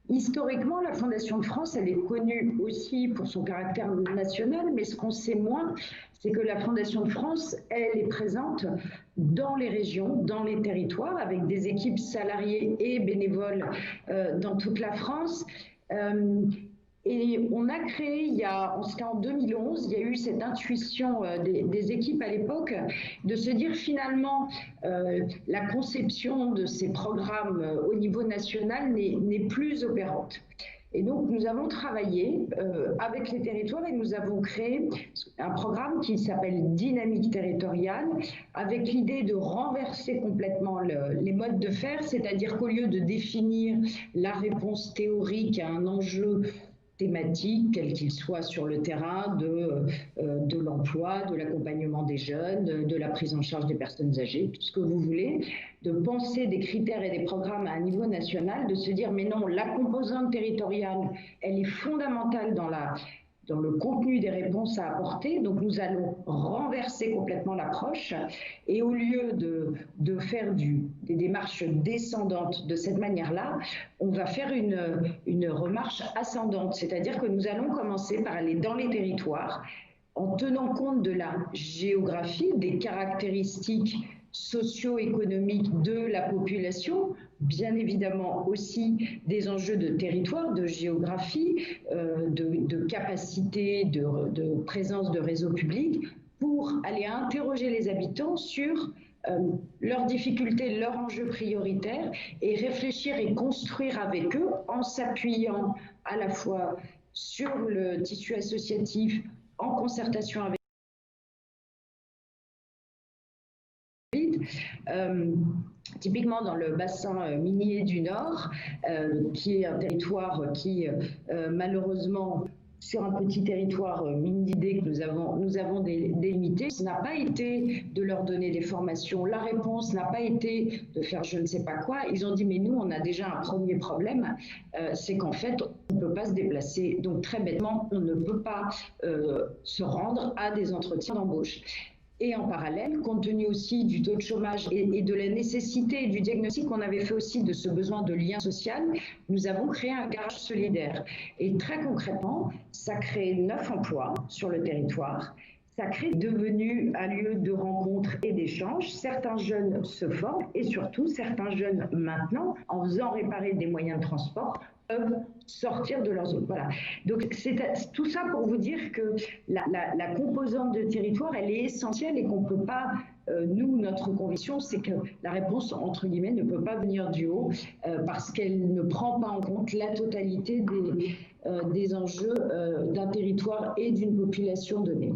S9: Historiquement, la Fondation de France, elle est connue aussi pour son caractère national, mais ce qu'on sait moins, c'est que la Fondation de France, elle est présente dans les régions, dans les territoires, avec des équipes salariées et bénévoles dans toute la France. Et on a créé, c'était en 2011, il y a eu cette intuition des équipes à l'époque de se dire finalement la conception de ces programmes au niveau national n'est plus opérante. Et donc, nous avons travaillé avec les territoires et nous avons créé un programme qui s'appelle Dynamique territoriale, avec l'idée de renverser complètement les modes de faire, c'est-à-dire qu'au lieu de définir la réponse théorique à un enjeu thématique, quel qu'il soit sur le terrain, de l'emploi, de l'accompagnement des jeunes, de la prise en charge des personnes âgées, tout ce que vous voulez, de penser des critères et des programmes à un niveau national, de se dire mais non, la composante territoriale, elle est fondamentale dans le contenu des réponses à apporter. Donc nous allons renverser complètement l'approche et au lieu de faire des démarches descendantes de cette manière-là, on va faire une remarche ascendante, c'est-à-dire que nous allons commencer par aller dans les territoires en tenant compte de la géographie, des caractéristiques socio-économiques de la population, bien évidemment aussi des enjeux de territoire, de géographie, de capacité, de présence de réseaux publics, pour aller interroger les habitants sur leurs difficultés, leurs enjeux prioritaires et réfléchir et construire avec eux en s'appuyant à la fois sur le tissu associatif en concertation avec typiquement dans le bassin minier du Nord, qui est un territoire qui, malheureusement, sur un petit territoire mine d'idées que nous avons délimité, ce n'a pas été de leur donner des formations. La réponse n'a pas été de faire je ne sais pas quoi. Ils ont dit mais nous, on a déjà un premier problème, c'est qu'en fait, on ne peut pas se déplacer. Donc très bêtement, on ne peut pas se rendre à des entretiens d'embauche. Et en parallèle, compte tenu aussi du taux de chômage et de la nécessité du diagnostic qu'on avait fait aussi de ce besoin de lien social, nous avons créé un garage solidaire. Et très concrètement, ça crée 9 emplois sur le territoire. Ça crée devenu un lieu de rencontre et d'échange. Certains jeunes se forment et surtout certains jeunes maintenant, en faisant réparer des moyens de transport, peuvent sortir de leur zone. Voilà. Donc c'est tout ça pour vous dire que la composante de territoire, elle est essentielle et qu'on ne peut pas, nous, notre conviction, c'est que la réponse, entre guillemets, ne peut pas venir du haut parce qu'elle ne prend pas en compte la totalité des enjeux d'un territoire et d'une population donnée.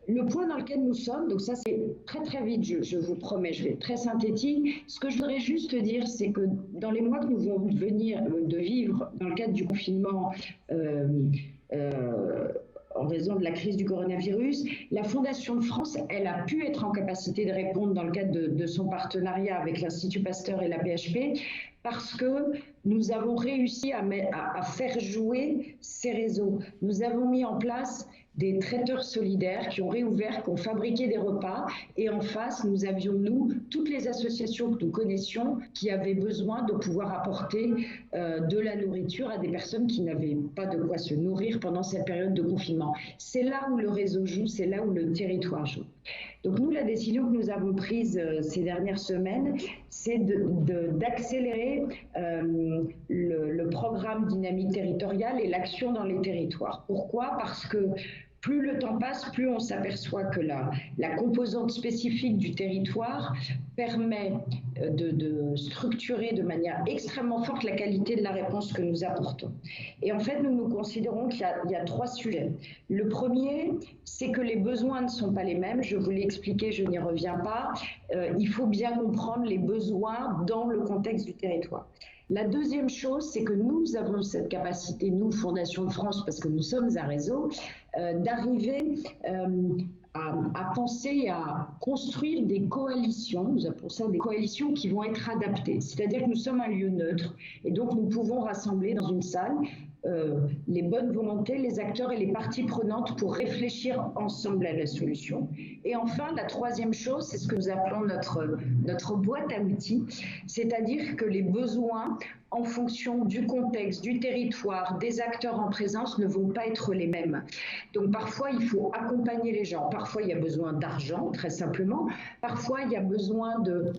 S9: Le point dans lequel nous sommes, donc ça c'est très très vite, je vous promets, je vais être très synthétique. Ce que je voudrais juste dire, c'est que dans les mois que nous venons de vivre dans le cadre du confinement en raison de la crise du coronavirus, la Fondation de France, elle a pu être en capacité de répondre dans le cadre de son partenariat avec l'Institut Pasteur et la PHP, parce que nous avons réussi à faire jouer ces réseaux. Nous avons mis en place des traiteurs solidaires qui ont réouvert, qui ont fabriqué des repas. Et en face, nous avions, nous, toutes les associations que nous connaissions qui avaient besoin de pouvoir apporter de la nourriture à des personnes qui n'avaient pas de quoi se nourrir pendant cette période de confinement. C'est là où le réseau joue, c'est là où le territoire joue. Donc nous, la décision que nous avons prise ces dernières semaines, c'est d'accélérer le programme Dynamique territoriale et l'action dans les territoires. Pourquoi ? Parce que plus le temps passe, plus on s'aperçoit que la composante spécifique du territoire permet de structurer de manière extrêmement forte la qualité de la réponse que nous apportons. Et en fait, nous considérons qu'il y a 3 sujets. Le premier, c'est que les besoins ne sont pas les mêmes. Je vous l'ai expliqué, je n'y reviens pas. Il faut bien comprendre les besoins dans le contexte du territoire. La deuxième chose, c'est que nous avons cette capacité, nous, Fondation de France, parce que nous sommes un réseau, d'arriver à penser, à construire des coalitions, nous appelons ça des coalitions qui vont être adaptées. C'est-à-dire que nous sommes un lieu neutre et donc nous pouvons rassembler dans une salle les bonnes volontés, les acteurs et les parties prenantes pour réfléchir ensemble à la solution. Et enfin, la troisième chose, c'est ce que nous appelons notre boîte à outils, c'est-à-dire que les besoins en fonction du contexte, du territoire, des acteurs en présence ne vont pas être les mêmes. Donc parfois, il faut accompagner les gens. Parfois, il y a besoin d'argent, très simplement. Parfois, il y a besoin de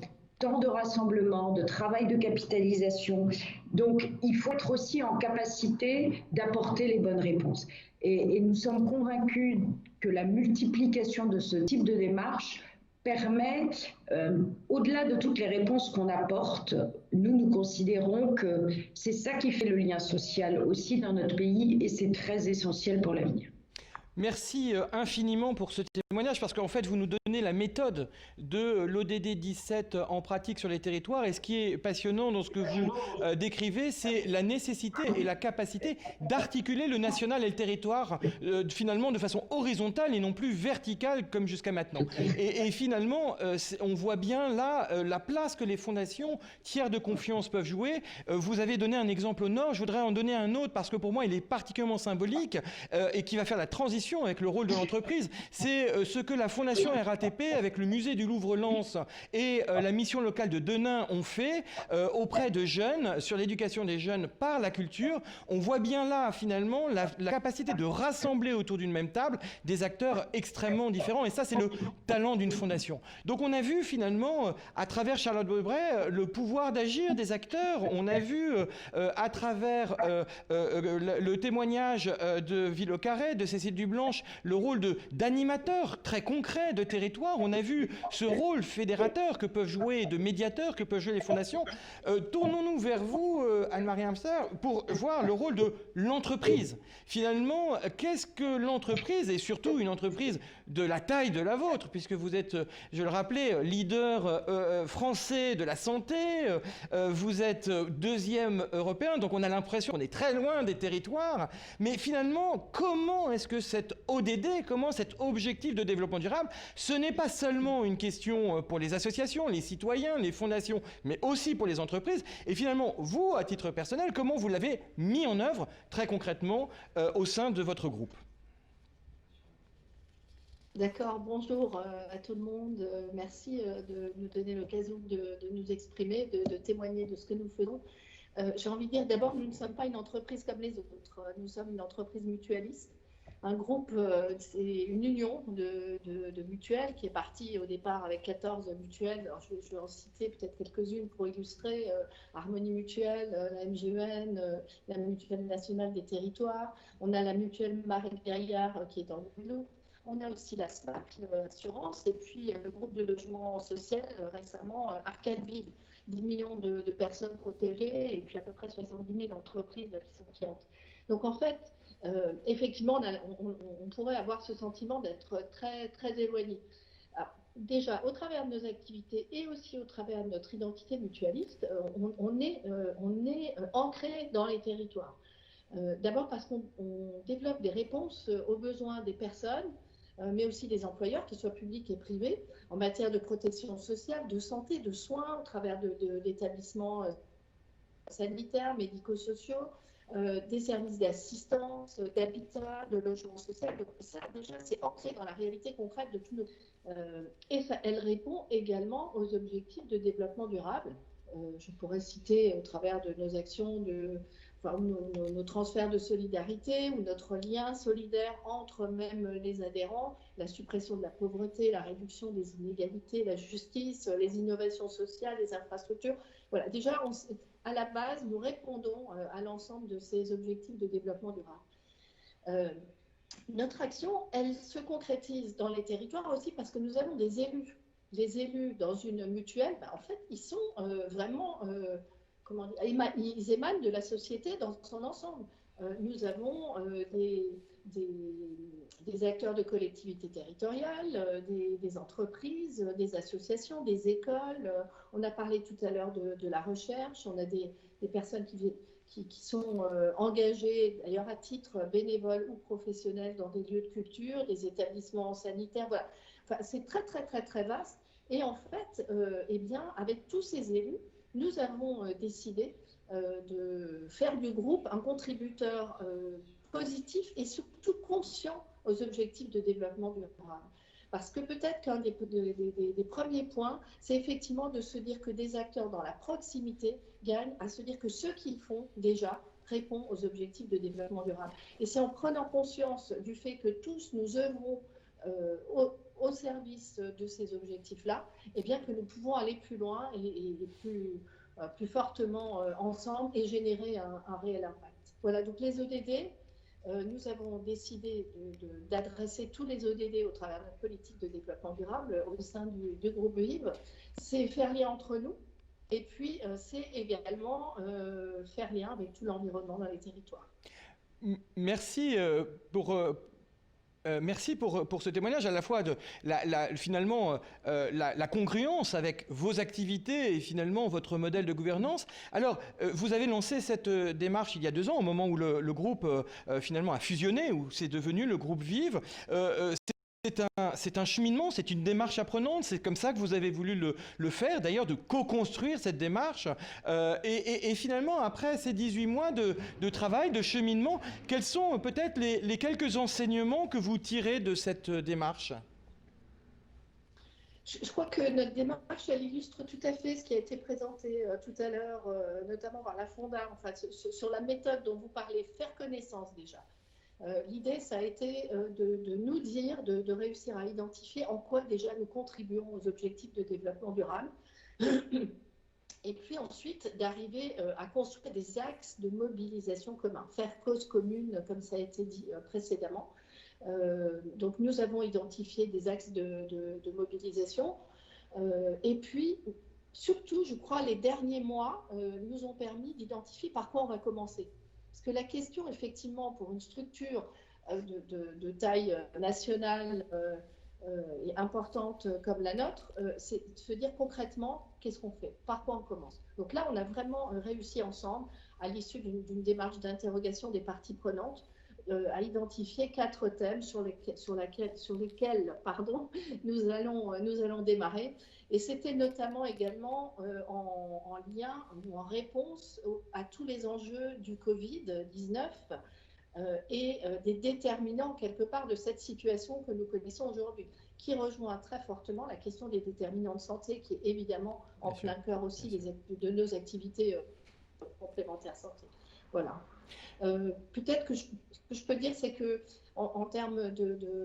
S9: temps de rassemblement, de travail de capitalisation. Donc, il faut être aussi en capacité d'apporter les bonnes réponses. Et nous sommes convaincus que la multiplication de ce type de démarche permet, au-delà de toutes les réponses qu'on apporte, nous considérons que c'est ça qui fait le lien social aussi dans notre pays et c'est très essentiel pour l'avenir.
S1: Merci infiniment pour ce témoignage parce qu'en fait vous nous donnez la méthode de l'ODD 17 en pratique sur les territoires et ce qui est passionnant dans ce que vous décrivez, c'est la nécessité et la capacité d'articuler le national et le territoire finalement de façon horizontale et non plus verticale comme jusqu'à maintenant. Et finalement on voit bien là la place que les fondations tiers de confiance peuvent jouer. Vous avez donné un exemple au Nord, je voudrais en donner un autre parce que pour moi il est particulièrement symbolique et qui va faire la transition avec le rôle de l'entreprise, c'est ce que la Fondation RATP avec le musée du Louvre-Lens et la mission locale de Denain ont fait auprès de jeunes, sur l'éducation des jeunes par la culture. On voit bien là finalement la capacité de rassembler autour d'une même table des acteurs extrêmement différents et ça c'est le talent d'une fondation. Donc on a vu finalement à travers Charlotte Beaubray le pouvoir d'agir des acteurs, on a vu à travers le témoignage de Ville-au-Carré, de Cécile Dublanche, le rôle d'animateur très concret de territoire. On a vu ce rôle fédérateur que peuvent jouer, de médiateur que peuvent jouer les fondations. Tournons-nous vers vous, Anne-Marie Hamster, pour voir le rôle de l'entreprise. Finalement, qu'est-ce que l'entreprise, et surtout une entreprise de la taille de la vôtre, puisque vous êtes, je le rappelais, leader français de la santé, vous êtes deuxième européen, donc on a l'impression qu'on est très loin des territoires, mais finalement, comment est-ce que cette ODD, comment cet objectif de développement durable, ce n'est pas seulement une question pour les associations, les citoyens, les fondations, mais aussi pour les entreprises. Et finalement, vous, à titre personnel, comment vous l'avez mis en œuvre très concrètement au sein de votre groupe?
S10: D'accord, bonjour à tout le monde. Merci de nous donner l'occasion de nous exprimer, de témoigner de ce que nous faisons. J'ai envie de dire d'abord, nous ne sommes pas une entreprise comme les autres. Nous sommes une entreprise mutualiste. Un groupe, c'est une union de mutuelles qui est partie au départ avec 14 mutuelles. Alors, je vais en citer peut-être quelques-unes pour illustrer. Harmonie Mutuelle, la MGEN, la Mutuelle Nationale des Territoires. On a la Mutuelle Marais-Gaillard qui est dans le Lot. On a aussi la SPAC Assurance et puis le groupe de logement social récemment, Arcade Ville. 10 millions de personnes protégées et puis à peu près 70 000 entreprises qui sont clientes. Donc en fait, effectivement, on pourrait avoir ce sentiment d'être très, très éloigné. Alors, déjà, au travers de nos activités et aussi au travers de notre identité mutualiste, on est ancré dans les territoires. D'abord parce qu'on développe des réponses aux besoins des personnes, mais aussi des employeurs, qu'ils soient publics et privés, en matière de protection sociale, de santé, de soins, au travers d'établissements sanitaires, médico-sociaux, des services d'assistance, d'habitat, de logement social. Donc ça, déjà, c'est ancré dans la réalité concrète de tous nos... et elle répond également aux objectifs de développement durable. Je pourrais citer au travers de nos actions, nos transferts de solidarité ou notre lien solidaire entre même les adhérents, la suppression de la pauvreté, la réduction des inégalités, la justice, les innovations sociales, les infrastructures. Voilà, déjà, à la base, nous répondons à l'ensemble de ces objectifs de développement durable. Notre action, elle se concrétise dans les territoires aussi parce que nous avons des élus. Les élus dans une mutuelle, en fait, ils sont vraiment... comment dire, ils émanent de la société dans son ensemble. Nous avons des acteurs de collectivités territoriales, des entreprises, des associations, des écoles. On a parlé tout à l'heure de la recherche. On a des personnes qui sont engagées, d'ailleurs à titre bénévole ou professionnel, dans des lieux de culture, des établissements sanitaires. Voilà. Enfin, c'est très, très, très, très vaste. Et en fait, eh bien, avec tous ces élus, nous avons décidé de faire du groupe un contributeur positif et surtout conscient aux objectifs de développement durable. Parce que peut-être qu'un des premiers points, c'est effectivement de se dire que des acteurs dans la proximité gagnent à se dire que ce qu'ils font déjà répond aux objectifs de développement durable. Et c'est en prenant conscience du fait que tous nous œuvrons au service de ces objectifs-là, et bien que nous pouvons aller plus loin et plus fortement ensemble et générer un réel impact. Voilà, donc les ODD, nous avons décidé d'adresser tous les ODD au travers de la politique de développement durable au sein du groupe VIVE. C'est faire lien entre nous et puis c'est également faire lien avec tout l'environnement dans les territoires.
S1: Merci merci pour ce témoignage, à la fois de finalement la congruence avec vos activités et finalement votre modèle de gouvernance. Alors, vous avez lancé cette démarche il y a 2 ans, au moment où le groupe finalement a fusionné, où c'est devenu le groupe VIVE. C'est un cheminement, c'est une démarche apprenante, c'est comme ça que vous avez voulu le faire, d'ailleurs de co-construire cette démarche. Et finalement, après ces 18 mois de travail, de cheminement, quels sont peut-être les quelques enseignements que vous tirez de cette démarche ?
S10: Je crois que notre démarche, elle illustre tout à fait ce qui a été présenté tout à l'heure, notamment par la Fonda, enfin, sur la méthode dont vous parlez, faire connaissance déjà. L'idée, ça a été de nous dire, de réussir à identifier en quoi déjà nous contribuons aux objectifs de développement durable. Et puis ensuite, d'arriver à construire des axes de mobilisation communs, faire cause commune, comme ça a été dit précédemment. Donc nous avons identifié des axes de mobilisation. Et puis, surtout, je crois, les derniers mois nous ont permis d'identifier par quoi on va commencer. Parce que la question, effectivement, pour une structure de taille nationale et importante comme la nôtre, c'est de se dire concrètement qu'est-ce qu'on fait, par quoi on commence. Donc là, on a vraiment réussi ensemble, à l'issue d'une démarche d'interrogation des parties prenantes, à identifier 4 thèmes sur lesquels nous allons démarrer. Et c'était notamment également en lien ou en réponse à tous les enjeux du Covid-19 et des déterminants quelque part de cette situation que nous connaissons aujourd'hui, qui rejoint très fortement la question des déterminants de santé, qui est évidemment en plein cœur aussi de nos activités complémentaires santé. Voilà. Peut-être que ce que je peux dire, c'est qu'en termes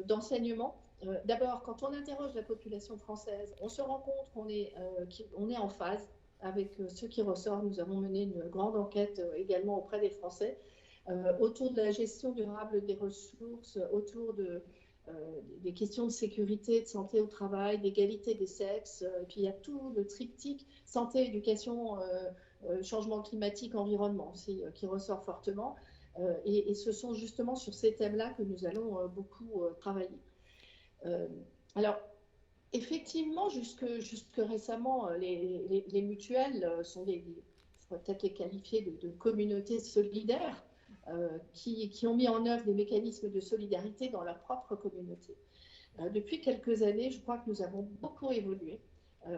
S10: d'enseignement, d'abord, quand on interroge la population française, on se rend compte qu'on est en phase avec ce qui ressort. Nous avons mené une grande enquête également auprès des Français autour de la gestion durable des ressources, autour des questions de sécurité, de santé au travail, d'égalité des sexes. Et puis il y a tout le triptyque santé, éducation, changement climatique, environnement aussi, qui ressort fortement. Et ce sont justement sur ces thèmes-là que nous allons beaucoup travailler. Alors, effectivement, jusque récemment, les mutuelles sont il faudrait peut-être les qualifier de communautés solidaires qui ont mis en œuvre des mécanismes de solidarité dans leur propre communauté. Depuis quelques années, je crois que nous avons beaucoup évolué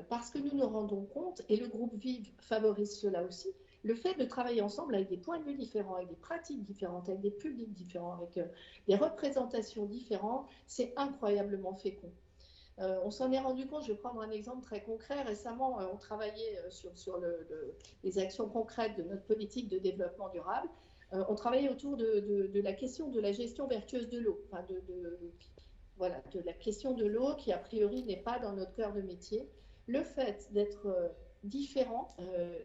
S10: parce que nous nous rendons compte, et le groupe VIVE favorise cela aussi, le fait de travailler ensemble avec des points de vue différents, avec des pratiques différentes, avec des publics différents, avec des représentations différentes, c'est incroyablement fécond. On s'en est rendu compte, je vais prendre un exemple très concret. Récemment, on travaillait sur les actions concrètes de notre politique de développement durable. On travaillait autour de la question de la gestion vertueuse de l'eau, enfin voilà, de la question de l'eau qui, a priori, n'est pas dans notre cœur de métier. Le fait d'être différent,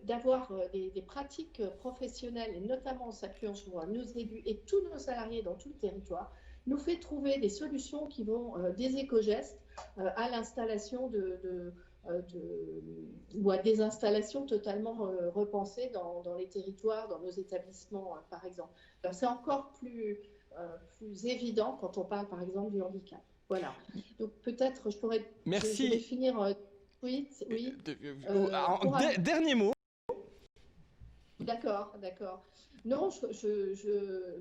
S10: d'avoir des pratiques professionnelles, et notamment en s'appuyant sur nos élus et tous nos salariés dans tout le territoire, nous fait trouver des solutions qui vont des éco-gestes à l'installation ou à des installations totalement repensées dans les territoires, dans nos établissements, par exemple. Alors c'est encore plus évident quand on parle, par exemple, du handicap. Voilà. Donc peut-être je pourrais finir. Oui.
S1: Dernier mot.
S10: D'accord. Non,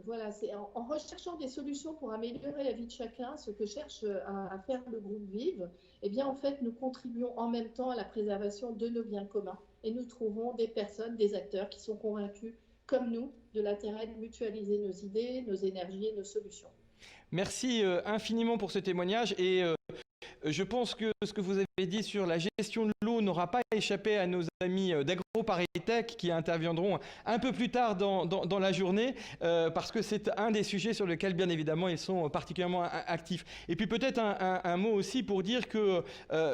S10: voilà, c'est en recherchant des solutions pour améliorer la vie de chacun, ce que cherche à faire le groupe VIVE, eh bien, en fait, nous contribuons en même temps à la préservation de nos biens communs. Et nous trouvons des personnes, des acteurs qui sont convaincus, comme nous, de l'intérêt de mutualiser nos idées, nos énergies et nos solutions.
S1: Merci infiniment pour ce témoignage. Et je pense que ce que vous avez dit sur la gestion de l'eau n'aura pas échappé à nos amis d'AgroParisTech qui interviendront un peu plus tard dans la journée parce que c'est un des sujets sur lesquels, bien évidemment, ils sont particulièrement actifs. Et puis peut-être un mot aussi pour dire que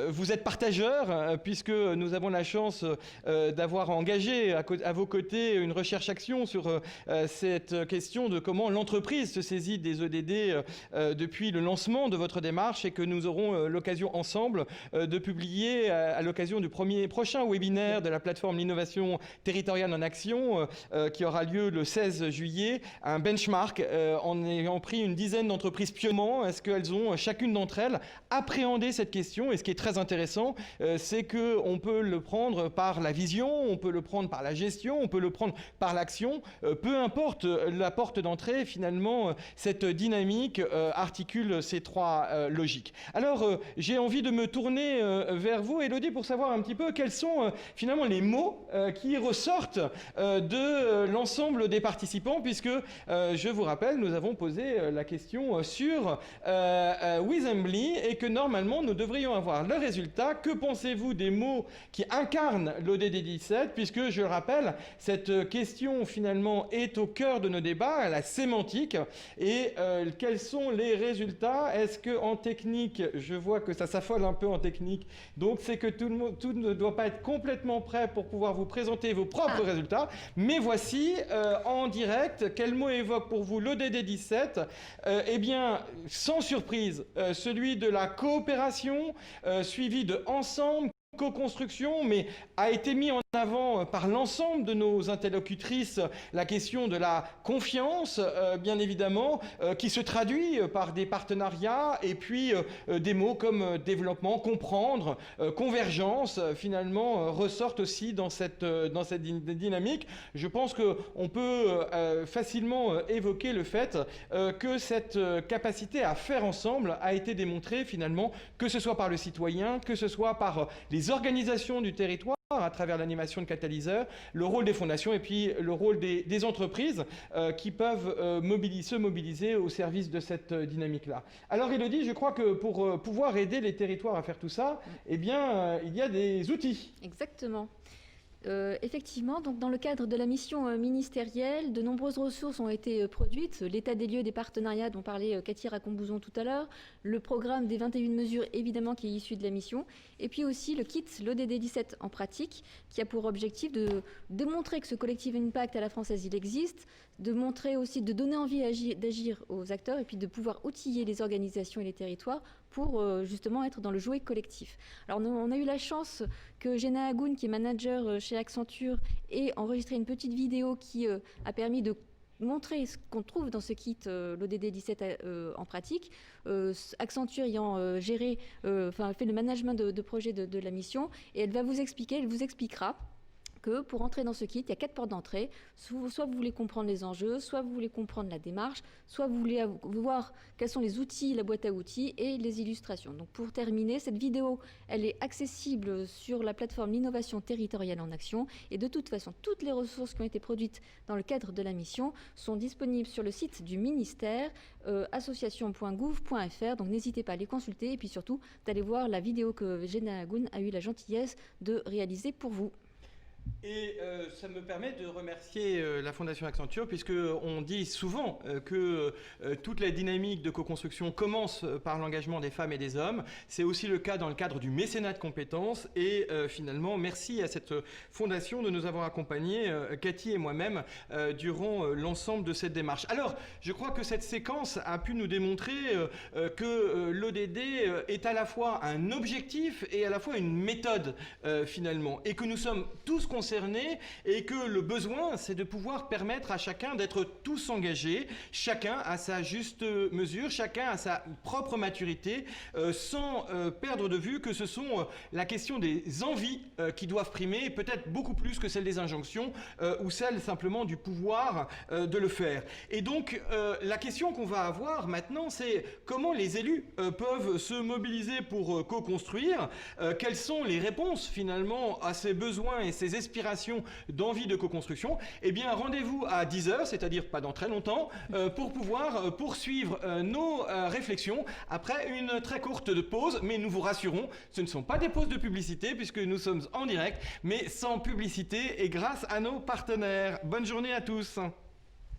S1: vous êtes partageurs puisque nous avons la chance d'avoir engagé à vos côtés une recherche-action sur cette question de comment l'entreprise se saisit des EDD depuis le lancement de votre démarche et que nous aurons l'occasion ensemble de publier à l'occasion du prochain webinaire de la plateforme L'Innovation Territoriale en Action qui aura lieu le 16 juillet, un benchmark en ayant pris une dizaine d'entreprises pionnières. Est-ce qu'elles ont, chacune d'entre elles, appréhendé cette question? Et ce qui est très intéressant, c'est qu'on peut le prendre par la vision, on peut le prendre par la gestion, on peut le prendre par l'action. Peu importe la porte d'entrée, finalement, cette dynamique articule ces trois logiques. Alors, j'ai envie de me tourner vers vous, Élodie, pour savoir un petit peu quels sont finalement les mots qui ressortent de l'ensemble des participants, puisque, je vous rappelle, nous avons posé la question sur Weasemly et que normalement, nous devrions avoir le résultat. Que pensez-vous des mots qui incarnent l'ODD 17, puisque, je le rappelle, cette question finalement est au cœur de nos débats, la sémantique, et quels sont les résultats? Est-ce qu'en technique, je vois que ça s'affole un peu en technique, donc c'est que tout ne doit pas être complètement prêt pour pouvoir vous présenter vos propres résultats, mais voici en direct, quel mot évoque pour vous l'ODD 17? Eh bien, sans surprise, celui de la coopération, suivi de ensemble, co-construction, mais a été mis en avant par l'ensemble de nos interlocutrices la question de la confiance, bien évidemment, qui se traduit par des partenariats et puis des mots comme développement, comprendre, convergence, finalement, ressortent aussi dans cette dynamique. Je pense qu'on peut facilement évoquer le fait que cette capacité à faire ensemble a été démontrée finalement, que ce soit par le citoyen, que ce soit par les organisations du territoire, à travers l'animation de catalyseurs, le rôle des fondations et puis le rôle des entreprises qui peuvent se mobiliser au service de cette dynamique-là. Alors, Élodie, je crois que pour pouvoir aider les territoires à faire tout ça, eh bien, il y a des outils.
S2: Exactement. Effectivement, donc dans le cadre de la mission ministérielle, de nombreuses ressources ont été produites. L'état des lieux des partenariats dont parlait Cathy Racon-Bouzon tout à l'heure, le programme des 21 mesures évidemment qui est issu de la mission, et puis aussi le kit, l'ODD 17 en pratique, qui a pour objectif de démontrer que ce collectif impact à la française, il existe, de montrer aussi, de donner envie d'agir aux acteurs et puis de pouvoir outiller les organisations et les territoires pour justement être dans le jouet collectif. Alors on a eu la chance que Jenna Agoun, qui est manager chez Accenture, ait enregistré une petite vidéo qui a permis de montrer ce qu'on trouve dans ce kit, l'ODD 17 en pratique. Accenture ayant fait le management de projet de la mission, et elle vous expliquera que pour entrer dans ce kit, il y a 4 portes d'entrée. Soit vous voulez comprendre les enjeux, soit vous voulez comprendre la démarche, soit vous voulez voir quels sont les outils, la boîte à outils et les illustrations. Donc pour terminer, cette vidéo, elle est accessible sur la plateforme L'Innovation Territoriale en Action. Et de toute façon, toutes les ressources qui ont été produites dans le cadre de la mission sont disponibles sur le site du ministère, association.gouv.fr. Donc n'hésitez pas à les consulter et puis surtout d'aller voir la vidéo que Jenna Agoun a eu la gentillesse de réaliser pour vous.
S1: Et ça me permet de remercier la Fondation Accenture, puisqu'on dit souvent que toute la dynamique de co-construction commence par l'engagement des femmes et des hommes. C'est aussi le cas dans le cadre du mécénat de compétences. Et finalement, merci à cette fondation de nous avoir accompagnés, Cathy et moi-même, durant l'ensemble de cette démarche. Alors, je crois que cette séquence a pu nous démontrer que l'ODD est à la fois un objectif et à la fois une méthode, finalement. Et que nous sommes tous concernés et que le besoin, c'est de pouvoir permettre à chacun d'être tous engagés, chacun à sa juste mesure, chacun à sa propre maturité, sans perdre de vue que ce sont la question des envies qui doivent primer, peut-être beaucoup plus que celle des injonctions ou celle simplement du pouvoir de le faire. Et donc, la question qu'on va avoir maintenant, c'est comment les élus peuvent se mobiliser pour co-construire, quelles sont les réponses finalement à ces besoins et ces d'aspiration, d'envie de co-construction, eh bien rendez-vous à 10h, c'est-à-dire pas dans très longtemps, pour pouvoir poursuivre nos réflexions après une très courte pause, mais nous vous rassurons, ce ne sont pas des pauses de publicité puisque nous sommes en direct, mais sans publicité et grâce à nos partenaires. Bonne journée à tous.